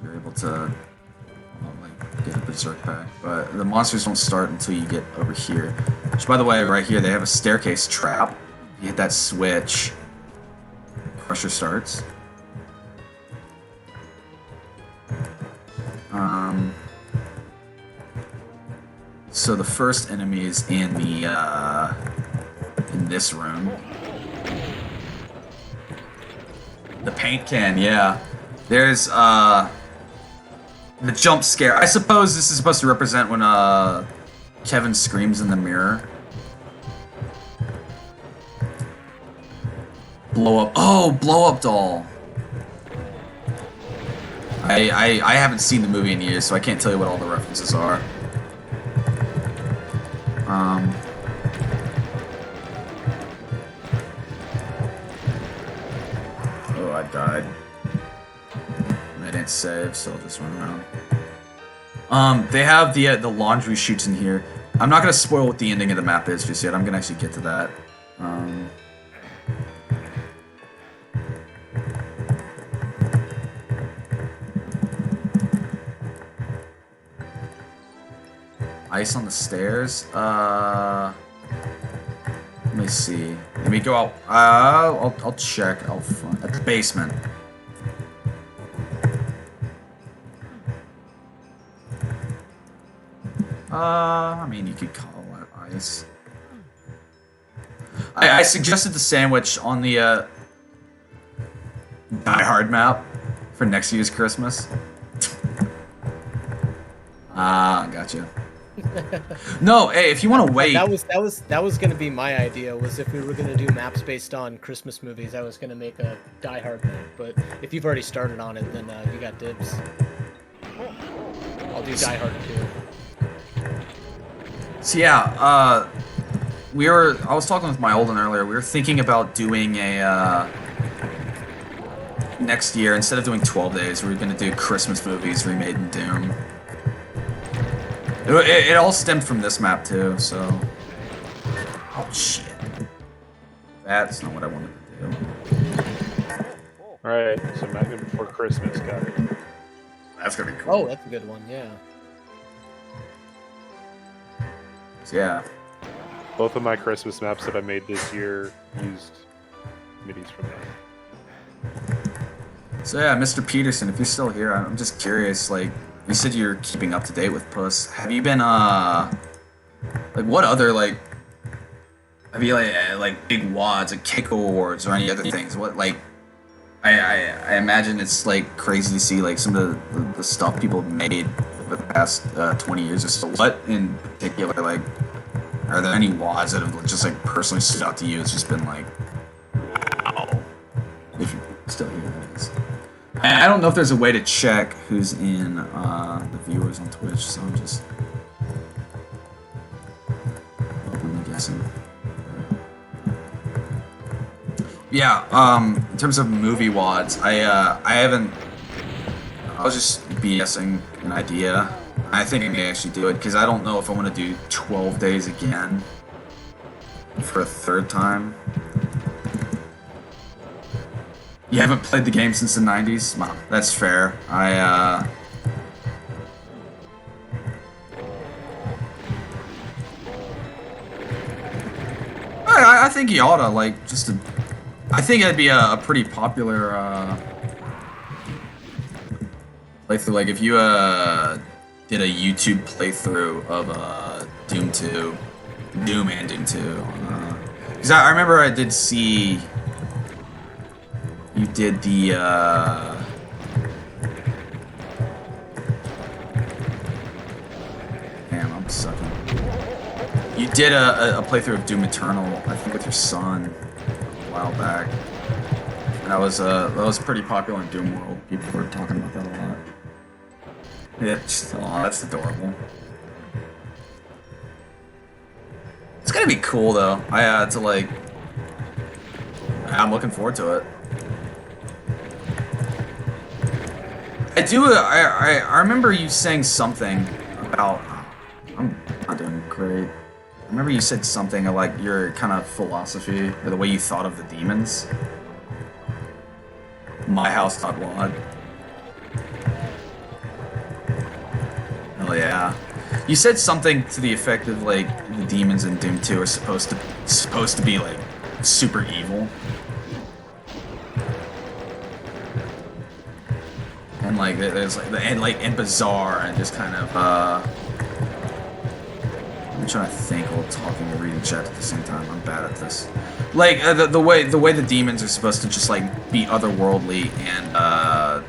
Speaker 1: you're able to get a berserk pack. But the monsters don't start until you get over here. Which, by the way, right here they have a staircase trap. You hit that switch, Crusher starts. So the first enemy is in the in this room. The paint can, yeah. There's the jump scare. I suppose this is supposed to represent when Kevin screams in the mirror. Blow up. Oh, blow up doll. I haven't seen the movie in years, so I can't tell you what all the references are. Oh, I died. I didn't save, so I'll just run around. They have the laundry chutes in here. I'm not gonna spoil what the ending of the map is just yet. I'm gonna actually get to that. Ice on the stairs. Let me see. Let me go out. I'll check out front at the basement. I mean, you could call it ice. I suggested the sandwich on the Die Hard map for next year's Christmas. Gotcha. No, hey, if you want to wait,
Speaker 2: that was gonna be my idea. Was if we were gonna do maps based on Christmas movies, I was gonna make a Die Hard map. But if you've already started on it, then you got dibs. I'll do Die Hard too.
Speaker 1: So yeah, I was talking with my Olden earlier. We were thinking about doing a next year, instead of doing 12 days, we were gonna do Christmas movies remade in Doom. It all stemmed from this map too, so. Oh shit. That's not what I wanted to do.
Speaker 4: Alright, so Nightmare Before Christmas, got it.
Speaker 1: That's gonna be cool.
Speaker 2: Oh, that's a good one, yeah.
Speaker 1: So, yeah.
Speaker 4: Both of my Christmas maps that I made this year used midis from that.
Speaker 1: So yeah, Mr. Peterson, if you're still here, I'm just curious, like, you said you're keeping up to date with Puss. Have you been, like, what other, like, have you, like big WADs, like Keiko Awards, or any other things? What, like, I imagine it's, like, crazy to see, like, some of the stuff people have made over the past 20 years or so. What, in particular, like, are there any WADs that have just, like, personally stood out to you? It's just been, like, wow. If you're still here, that is. I don't know if there's a way to check who's in the viewers on Twitch, so I'm just openly guessing. Yeah, in terms of movie WADs, I haven't. I was just BSing an idea. I think I may actually do it because I don't know if I want to do 12 days again for a third time. You haven't played the game since the 90s? Well, that's fair. I think you oughta, like, I think it'd be a pretty popular, playthrough. Like, if you, did a YouTube playthrough of, Doom 2. Doom and Doom 2. Because I remember I did see... You did the, Damn, I'm sucking. You did a playthrough of Doom Eternal, I think with your son, a while back. And that was pretty popular in Doom World. People were talking about that a lot. Yeah, that's adorable. It's gonna be cool, though. I'm looking forward to it. I remember you saying something about... I'm not doing great. I remember you said something of, like, your kind of philosophy, or the way you thought of the demons. MyHouse.WAD. Oh yeah. You said something to the effect of, like, the demons in Doom 2 are supposed to be, like, super evil. And like there's like and bizarre and just kind of I'm trying to think while talking and reading chat at the same time. I'm bad at this. Like the way the demons are supposed to just like be otherworldly and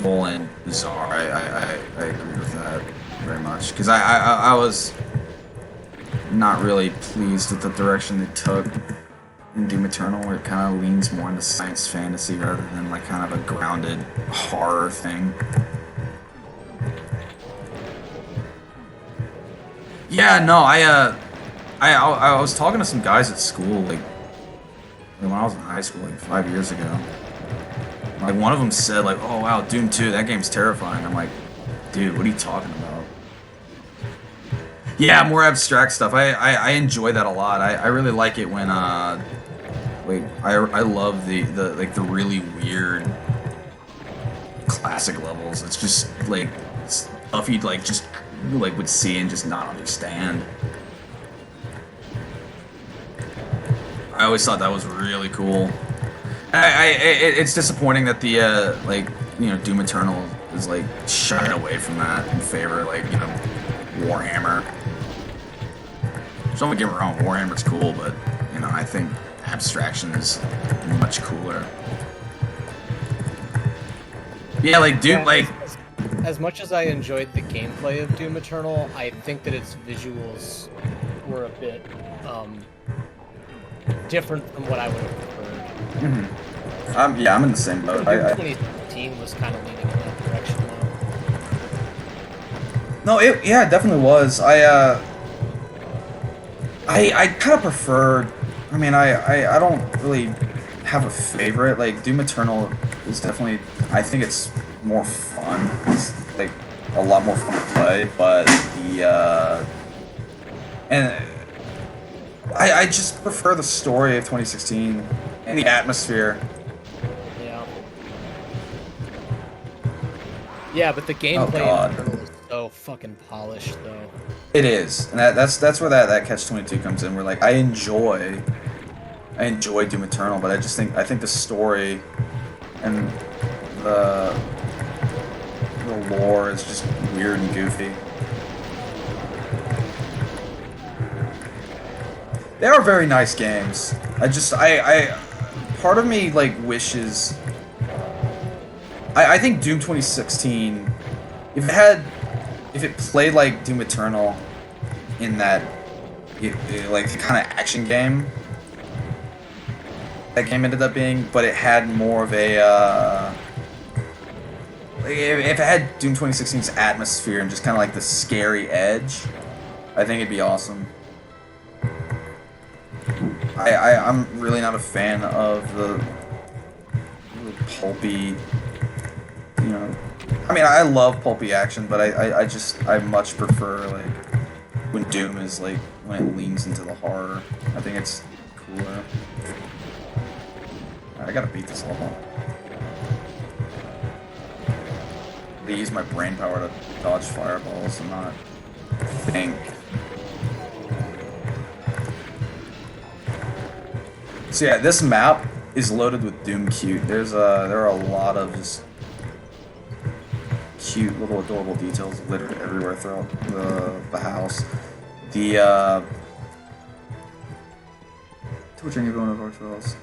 Speaker 1: predictable and bizarre. I agree with that very much because I was not really pleased with the direction they took in Doom Eternal, where it kind of leans more into science fantasy rather than like kind of a grounded horror thing. Yeah, no, I was talking to some guys at school like when I was in high school like 5 years ago. Like one of them said like, "Oh wow, Doom 2, that game's terrifying." I'm like, "Dude, what are you talking about?" Yeah, more abstract stuff. I enjoy that a lot. I really like it when like I love the like the really weird classic levels. It's just like stuff you'd like just like would see and just not understand. I always thought that was really cool. It's disappointing that the like Doom Eternal is like shying away from that in favor of, like Warhammer. So don't get me wrong, Warhammer's cool, but I think abstraction is much cooler. Yeah, like Doom, like
Speaker 2: as much as I enjoyed the gameplay of Doom Eternal, I think that its visuals were a bit different from what I would have preferred.
Speaker 1: Mm-hmm. Yeah, I'm in the same boat.
Speaker 2: 2015 was kind of leaning in that direction
Speaker 1: No,
Speaker 2: though.
Speaker 1: yeah, it definitely was. I kind of preferred. I mean, I don't really have a favorite. Like Doom Eternal is definitely. I think it's more fun. It's like a lot more fun to play. But and I just prefer the story of 2016 and the atmosphere.
Speaker 2: Yeah. Yeah, but the gameplay in Eternal is so fucking polished, though.
Speaker 1: It is, and that's where that catch-22 comes in. Where like I enjoy Doom Eternal, but I think the story and the lore is just weird and goofy. They are very nice games. I part of me like wishes. I think Doom 2016, if it played like Doom Eternal, in that like the kind of action game that game ended up being, but it had more of a like if it had Doom 2016's atmosphere and just kind of like the scary edge, I think it'd be awesome. I'm really not a fan of the pulpy, I mean, I love pulpy action, but I much prefer like when Doom is like when it leans into the horror. I think it's cooler. Alright, I gotta beat this level. I use my brain power to dodge fireballs and not think. So yeah, this map is loaded with Doom cute. There are a lot of just cute little adorable details littered everywhere throughout the house. The torturing everyone of ourselves.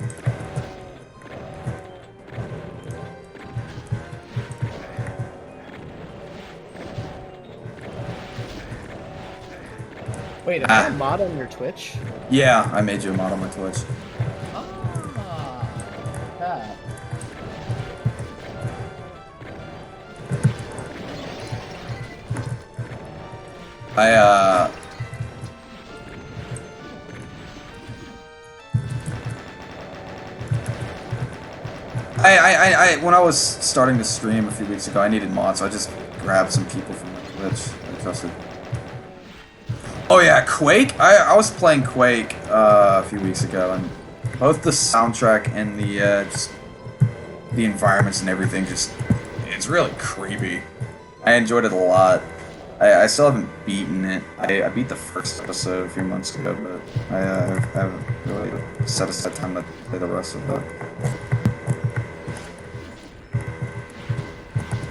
Speaker 2: Wait, am I a mod on your Twitch?
Speaker 1: Yeah, I made you a mod on my Twitch.
Speaker 2: Yeah.
Speaker 1: When I was starting to stream a few weeks ago, I needed mods, so I just grabbed some people from my Twitch I trusted. Oh yeah, Quake? I was playing Quake a few weeks ago, and both the soundtrack and the just the environments and everything it's really creepy. I enjoyed it a lot. I still haven't beaten it. I beat the first episode a few months ago, but I haven't really set aside time to play the rest of it.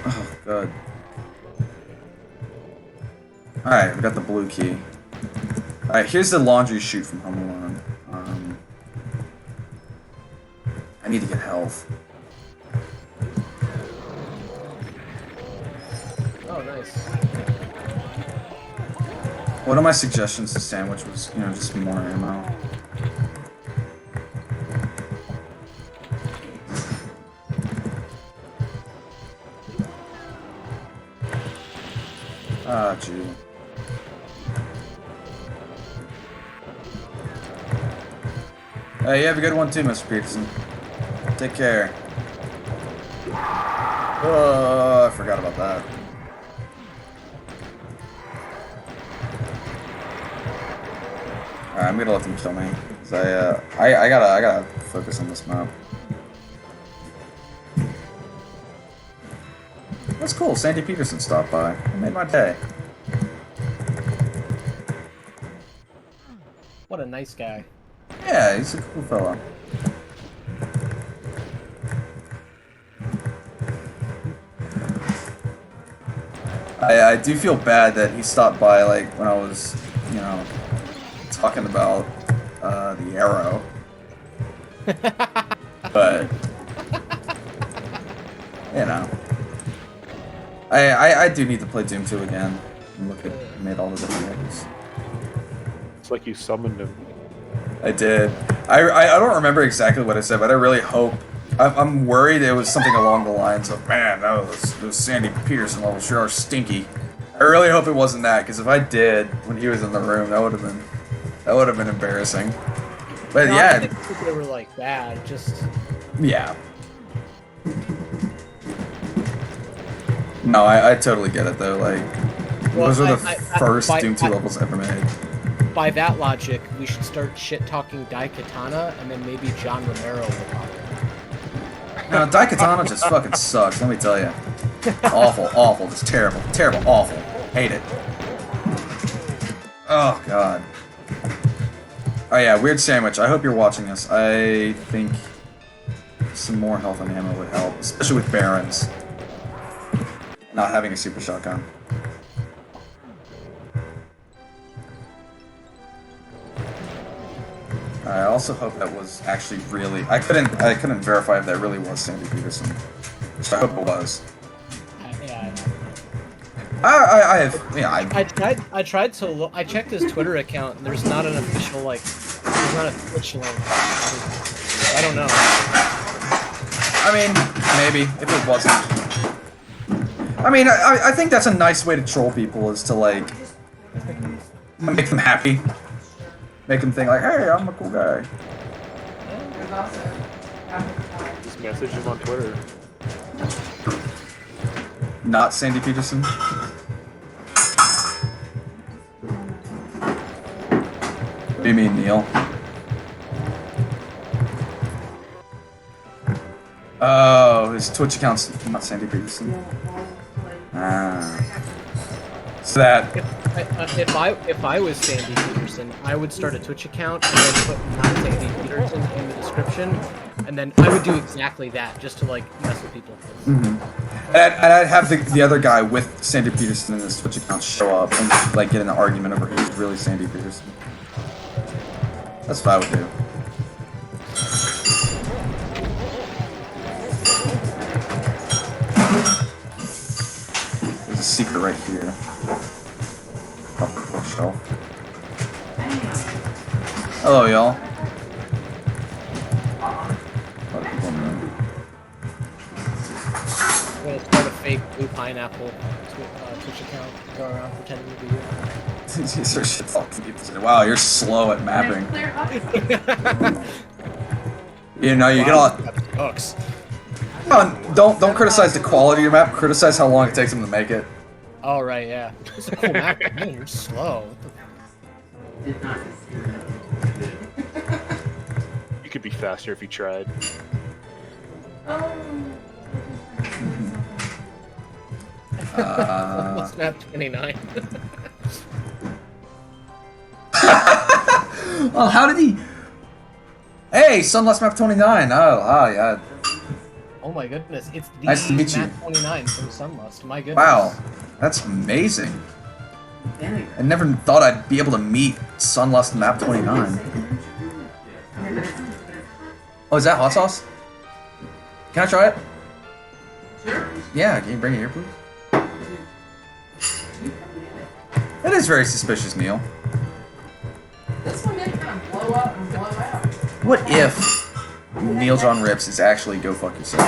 Speaker 1: Oh god. Alright, we got the blue key. Alright, here's the laundry chute from Home Alone. I need to get health.
Speaker 2: Nice.
Speaker 1: One of my suggestions to Sandwich was, you know, just more ammo. Ah, gee. Hey, you have a good one too, Mr. Peterson. Take care. Oh, I forgot about that. Alright, I'm gonna let them kill me. 'Cause I gotta focus on this map. That's cool. Sandy Peterson stopped by. It made my day.
Speaker 2: What a nice guy.
Speaker 1: Yeah, he's a cool fella. I do feel bad that he stopped by, like, when I was, you know, talking about the arrow. But, you know. I do need to play Doom 2 again. And look at, made all the different things.
Speaker 4: It's like you summoned him.
Speaker 1: I did. I don't remember exactly what I said, but I really hope. I'm worried it was something along the lines of, man, those Sandy Peterson levels sure are stinky. I really hope it wasn't that, because if I did when he was in the room, that would have been embarrassing. But
Speaker 2: No,
Speaker 1: yeah,
Speaker 2: I didn't think they were like bad. Just
Speaker 1: yeah. No, I totally get it though. Like,
Speaker 2: Well,
Speaker 1: those are the first
Speaker 2: by-
Speaker 1: Doom 2 levels ever made.
Speaker 2: by that logic, we should start shit talking Daikatana, and then maybe John Romero will pop in.
Speaker 1: No, Daikatana just fucking sucks, let me tell you. Awful, awful, just terrible, terrible, awful. Hate it. Oh, God. Oh yeah, Weird Sandwich, I hope you're watching this. I think some more health and ammo would help, especially with Barons. Not having a super shotgun. I also hope that was actually really. I couldn't verify if that really was Sandy Peterson. So I hope it was.
Speaker 2: Yeah. I tried to look. I checked his Twitter account, and there's not an official there's not a Twitch link. I don't know.
Speaker 1: I mean, maybe if it wasn't. I mean, I think that's a nice way to troll people, is to like make them happy. Make them think like, hey, I'm a cool guy.
Speaker 4: Just message him on Twitter.
Speaker 1: Not Sandy Peterson. What do you mean, Neil? Oh, his Twitch account's not Sandy Peterson. Ah. So that.
Speaker 2: If I was Sandy Peterson, I would start a Twitch account and then put not Sandy Peterson in the description, and then I would do exactly that just to like mess with people.
Speaker 1: Mm-hmm. And I'd have the other guy with Sandy Peterson in his Twitch account show up and like get in an argument over who's really Sandy Peterson. That's what I would do. There's a secret right here. Off the bookshelf. Hello, y'all. A lot of people in the room.
Speaker 2: I'm gonna start a fake blue pineapple Twitch account, go around pretending to be you.
Speaker 1: These are shit talking people. Wow, you're slow at mapping. You know, you get all.
Speaker 2: Hooks.
Speaker 1: Don't criticize the quality of your map. Criticize how long it takes them to make it.
Speaker 2: Oh right, yeah. It's a cool map. Man, you're slow.
Speaker 4: You could be faster if you tried.
Speaker 2: What's map 29?
Speaker 1: Oh, how did he? Hey, Sunless Map 29. Oh, yeah.
Speaker 2: Oh my goodness, it's the
Speaker 1: Nice to meet you.
Speaker 2: map 29 from Sunlust. My goodness.
Speaker 1: Wow, that's amazing. I never thought I'd be able to meet Sunlust Map 29. Oh, is that hot sauce? Can I try it? Sure. Yeah, can you bring it here, please? It is very suspicious, Neil.
Speaker 5: This one did kind of blow up and blow out.
Speaker 1: What if Neil John Rips is actually go fuck yourself?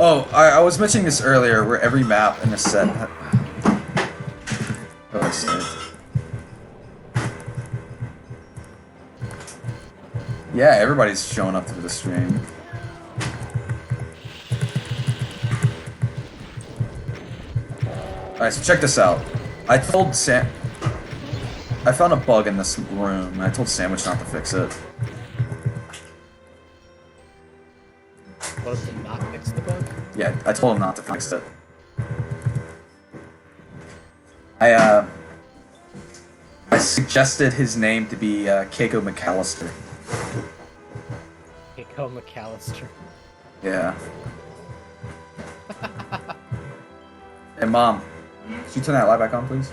Speaker 1: Oh, I was mentioning this earlier, where every map in the set. Oh, I see it. Yeah, everybody's showing up to the stream. Alright, so check this out. I told Sam... I found a bug in this room, and I told Sandwich not to fix it.
Speaker 2: What if they not fix the bug?
Speaker 1: Yeah, I told him not to fix it. I suggested his name to be Keiko McAllister.
Speaker 2: Keiko McAllister.
Speaker 1: Yeah. Hey, Mom. Can you turn that light back on, please?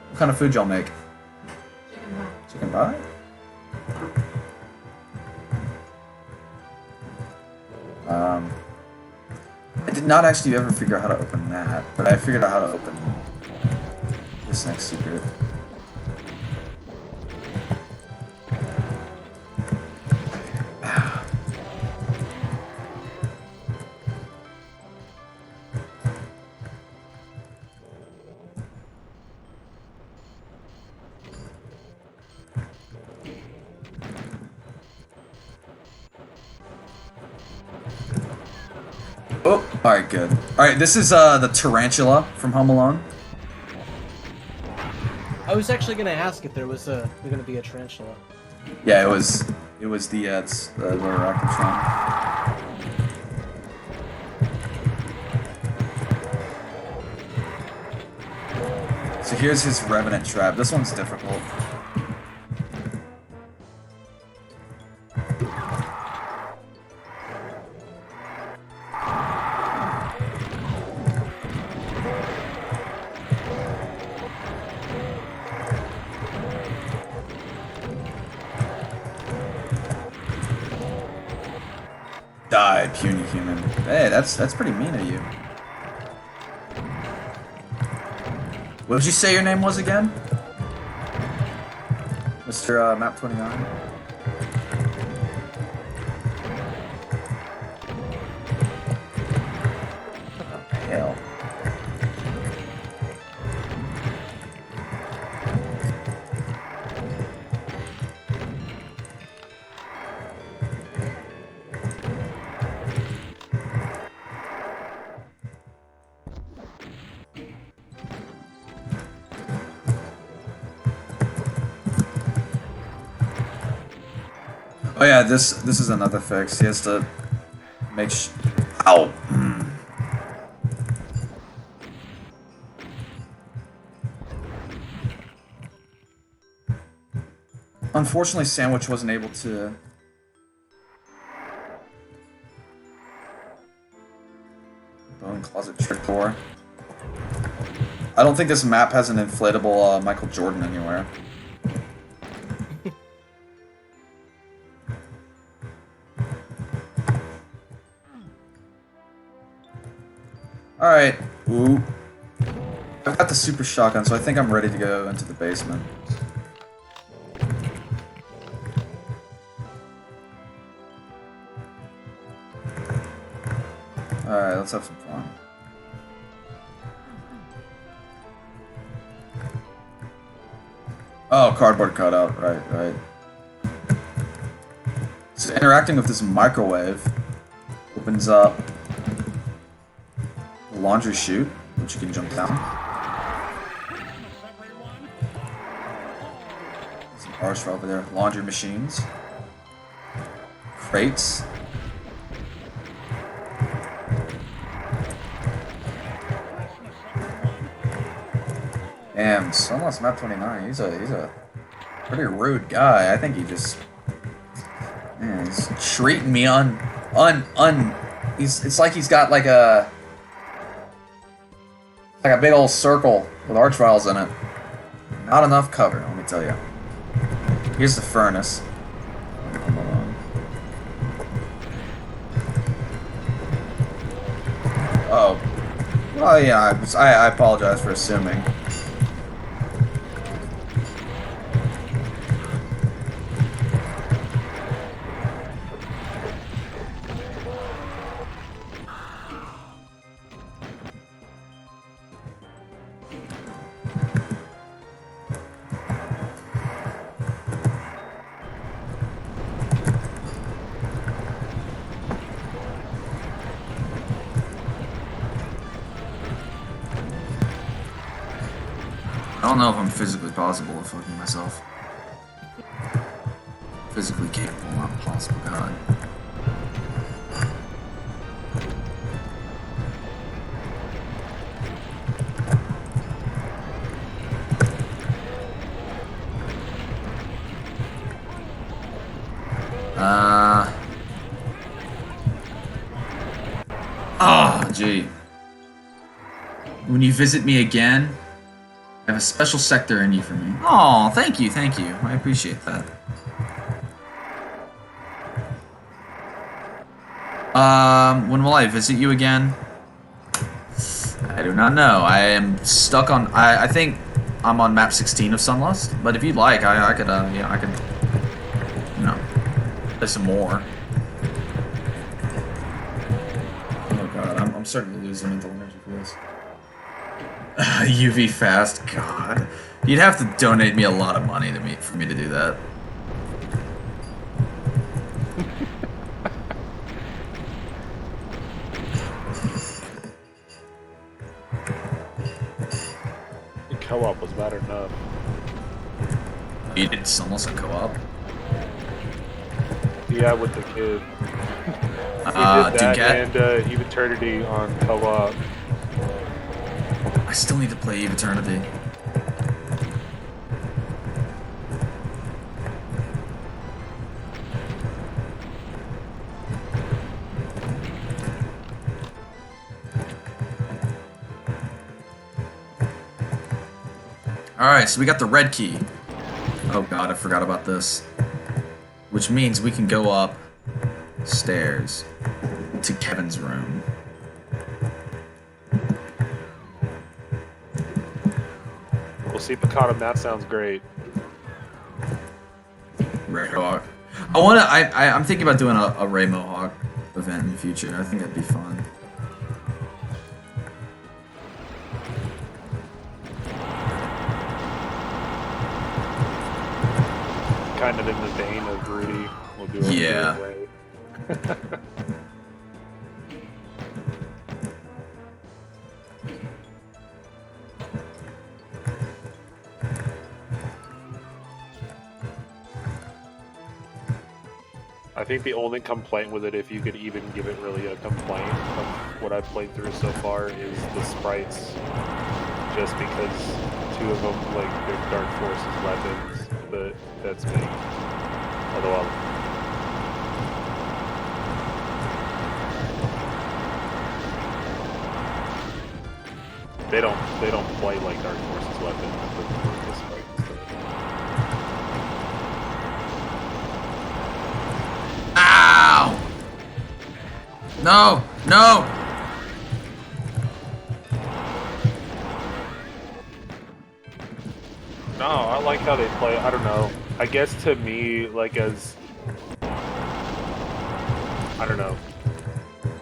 Speaker 1: What kind of food y'all make? Chicken pie? I did not actually ever figure out how to open that, but I figured out how to open this next secret. Oh, alright, good. Alright, this is the tarantula from Home Alone.
Speaker 2: I was actually gonna ask if there was gonna be a tarantula.
Speaker 1: Yeah, it was the active song. So here's his revenant trap. This one's difficult. Die, puny human. Hey, that's pretty mean of you. What did you say your name was again? Mr. Map 29? What the hell? Oh yeah, this is another fix. He has to make ow. Unfortunately, Sandwich wasn't able to. Bone closet trick door. I don't think this map has an inflatable Michael Jordan anywhere. Alright, ooh. I've got the super shotgun, so I think I'm ready to go into the basement. Alright, let's have some fun. Oh, cardboard cutout, right. So interacting with this microwave opens up laundry chute, which you can jump down. Some bars over there. Laundry machines. Crates. Damn, Sunless Map 29, he's a pretty rude guy. I think he just... Man, he's treating me it's like he's got like a big old circle with arch vials in it. Not enough cover, let me tell you. Here's the furnace. Hold on. Oh. Well, yeah, I apologize for assuming. I don't know if I'm physically possible of fucking myself. Physically capable, not possible, God. Oh, gee. When you visit me again, I have a special sector in you for me. Oh, thank you, thank you. I appreciate that. When will I visit you again? I do not know. I am stuck on. I think I'm on map 16 of Sunlust. But if you'd like, I could, yeah, I could, you know, play some more. Oh god, I'm starting to lose the mental energy for this. UV fast, God. You'd have to donate me a lot of money for me to do that.
Speaker 4: Co-op was bad enough.
Speaker 1: You did Sunlust on co-op?
Speaker 4: Yeah, with the kid. We did that and Eve Eternity on co-op.
Speaker 1: I still need to play Eve Eternity. Alright, so we got the red key. Oh god, I forgot about this. Which means we can go up stairs to Kevin's room.
Speaker 4: We'll see Picado, that sounds great.
Speaker 1: Ray Mohawk. I'm thinking about doing a Ray Mohawk event in the future. I think that'd be fun.
Speaker 4: Kind of in the vein of Rudy. We'll do it
Speaker 1: yeah.
Speaker 4: way. I think the only complaint with it, if you could even give it really a complaint of what I've played through so far, is the sprites. Just because two of them, like, they're Dark Forces weapons, but that's me. Although they don't play like Dark Forces weapons with the sprites.
Speaker 1: Ow! No! No!
Speaker 4: No, I like how they play. I don't know. I guess to me, like as I don't know.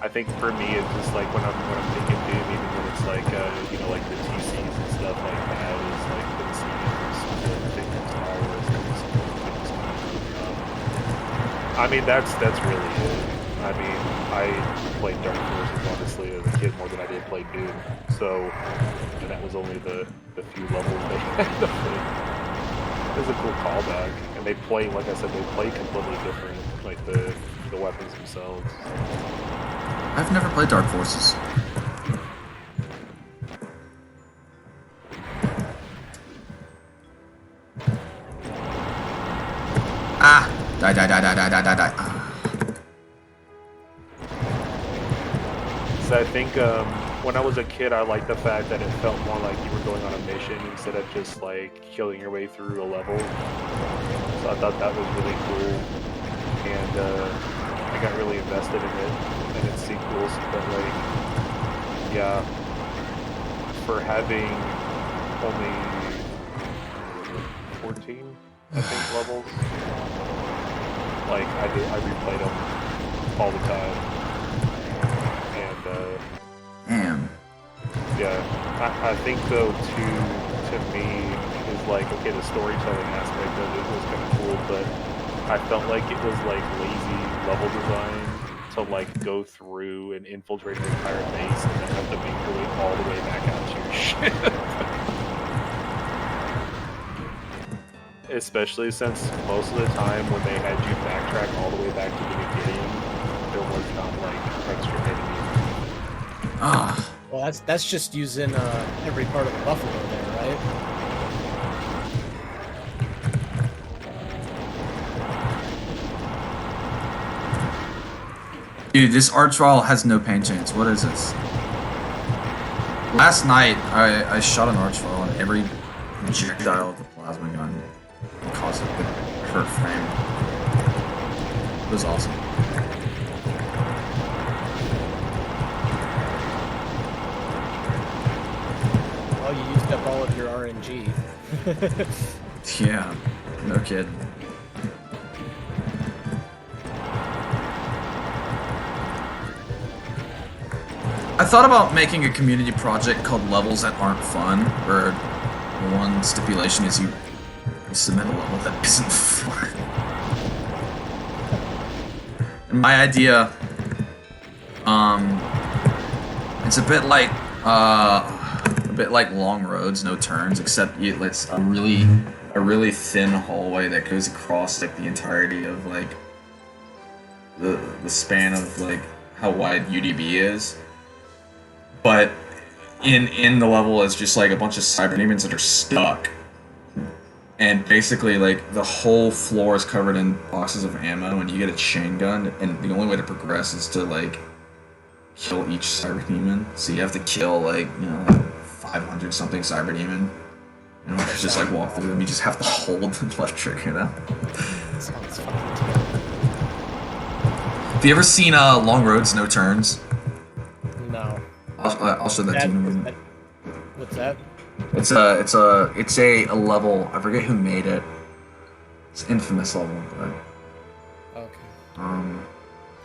Speaker 4: I think for me, it's just like when I'm thinking Doom, even when it's like you know, like the TCs and stuff like that, is like the I mean, that's really it. I mean, I played Dark Forces honestly as a kid more than I did play Doom, so and that was only the few levels they had to play. It was a cool callback, and they play, like I said, they play completely different, like the weapons themselves.
Speaker 1: I've never played Dark Forces. Ah! Die. Ah.
Speaker 4: So I think when I was a kid, I liked the fact that it felt more like you were going on a mission instead of just like killing your way through a level. So I thought that was really cool, and I got really invested in it and its sequels. But like, yeah, for having only 14, I think, levels. Like, I replayed them all the time. And,
Speaker 1: Damn.
Speaker 4: yeah, I think, though, to me, is like, okay, the storytelling aspect of it was kind of cool, but I felt like it was, like, lazy level design to, like, go through and infiltrate an entire base and then have to make your way all the way back out to your ship. Especially since most of the time when they had you backtrack all the way back to the beginning, there was not, like, extra enemies.
Speaker 1: Ah.
Speaker 2: Well, that's just using every part of the buffalo there, right?
Speaker 1: Dude, this arch trial has no paint chance. What is this? Last night, I shot an arch trial and every projectile of the plasma gun caused it to hurt frame. It was awesome.
Speaker 2: Oh, you used up all of your RNG.
Speaker 1: Yeah, no kidding. I thought about making a community project called Levels That Aren't Fun, where the one stipulation is you submit a level that isn't fun. And my idea, it's a bit like Long Roads, No Turns, except it's a really thin hallway that goes across like the entirety of like the span of like how wide UDB is. But in the level is just like a bunch of cyber demons that are stuck. And basically like the whole floor is covered in boxes of ammo and you get a chain gun and the only way to progress is to like kill each cyber demon. So you have to kill like, 500 something cyber demon. You know, just like walk through them. You just have to hold the left trigger now.
Speaker 2: Sounds fun too.
Speaker 1: Have you ever seen Long Roads, No Turns?
Speaker 2: No.
Speaker 1: I'll show that to you in a minute.
Speaker 2: What's that?
Speaker 1: It's a level. I forget who made it. It's an infamous level, but
Speaker 2: Okay.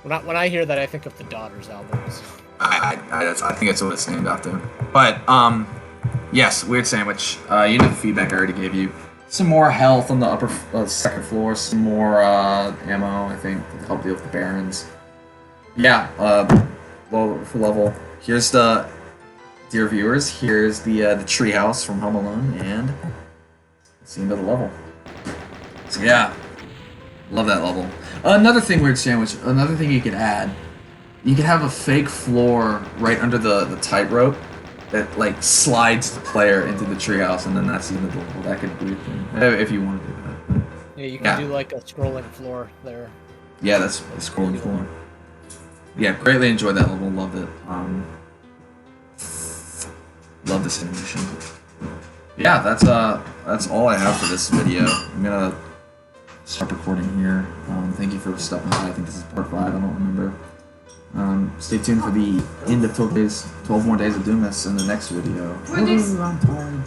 Speaker 2: When I hear that, I think of the Daughters albums.
Speaker 1: I think it's what it's named after. But yes, Weird Sandwich. You know the feedback I already gave you. Some more health on the upper second floor. Some more ammo, I think, to help deal with the barons. Yeah. Level. Here's the, dear viewers. Here's the treehouse from Home Alone, and it's the end of the level. So yeah, love that level. Another thing, Weird Sandwich. Another thing you could add. You could have a fake floor right under the tightrope that like slides the player into the treehouse, and then that's the end of the level. That could be a thing if you want to do that.
Speaker 2: Yeah, you can do like a scrolling floor there.
Speaker 1: Yeah, that's a scrolling floor. Yeah, greatly enjoyed that level. Loved it. Love this animation. Yeah, that's all I have for this video. I'm gonna stop recording here. Thank you for stopping by. I think this is part 5. I don't remember. Stay tuned for the end of 12 more days of Doommas in the next video. On time.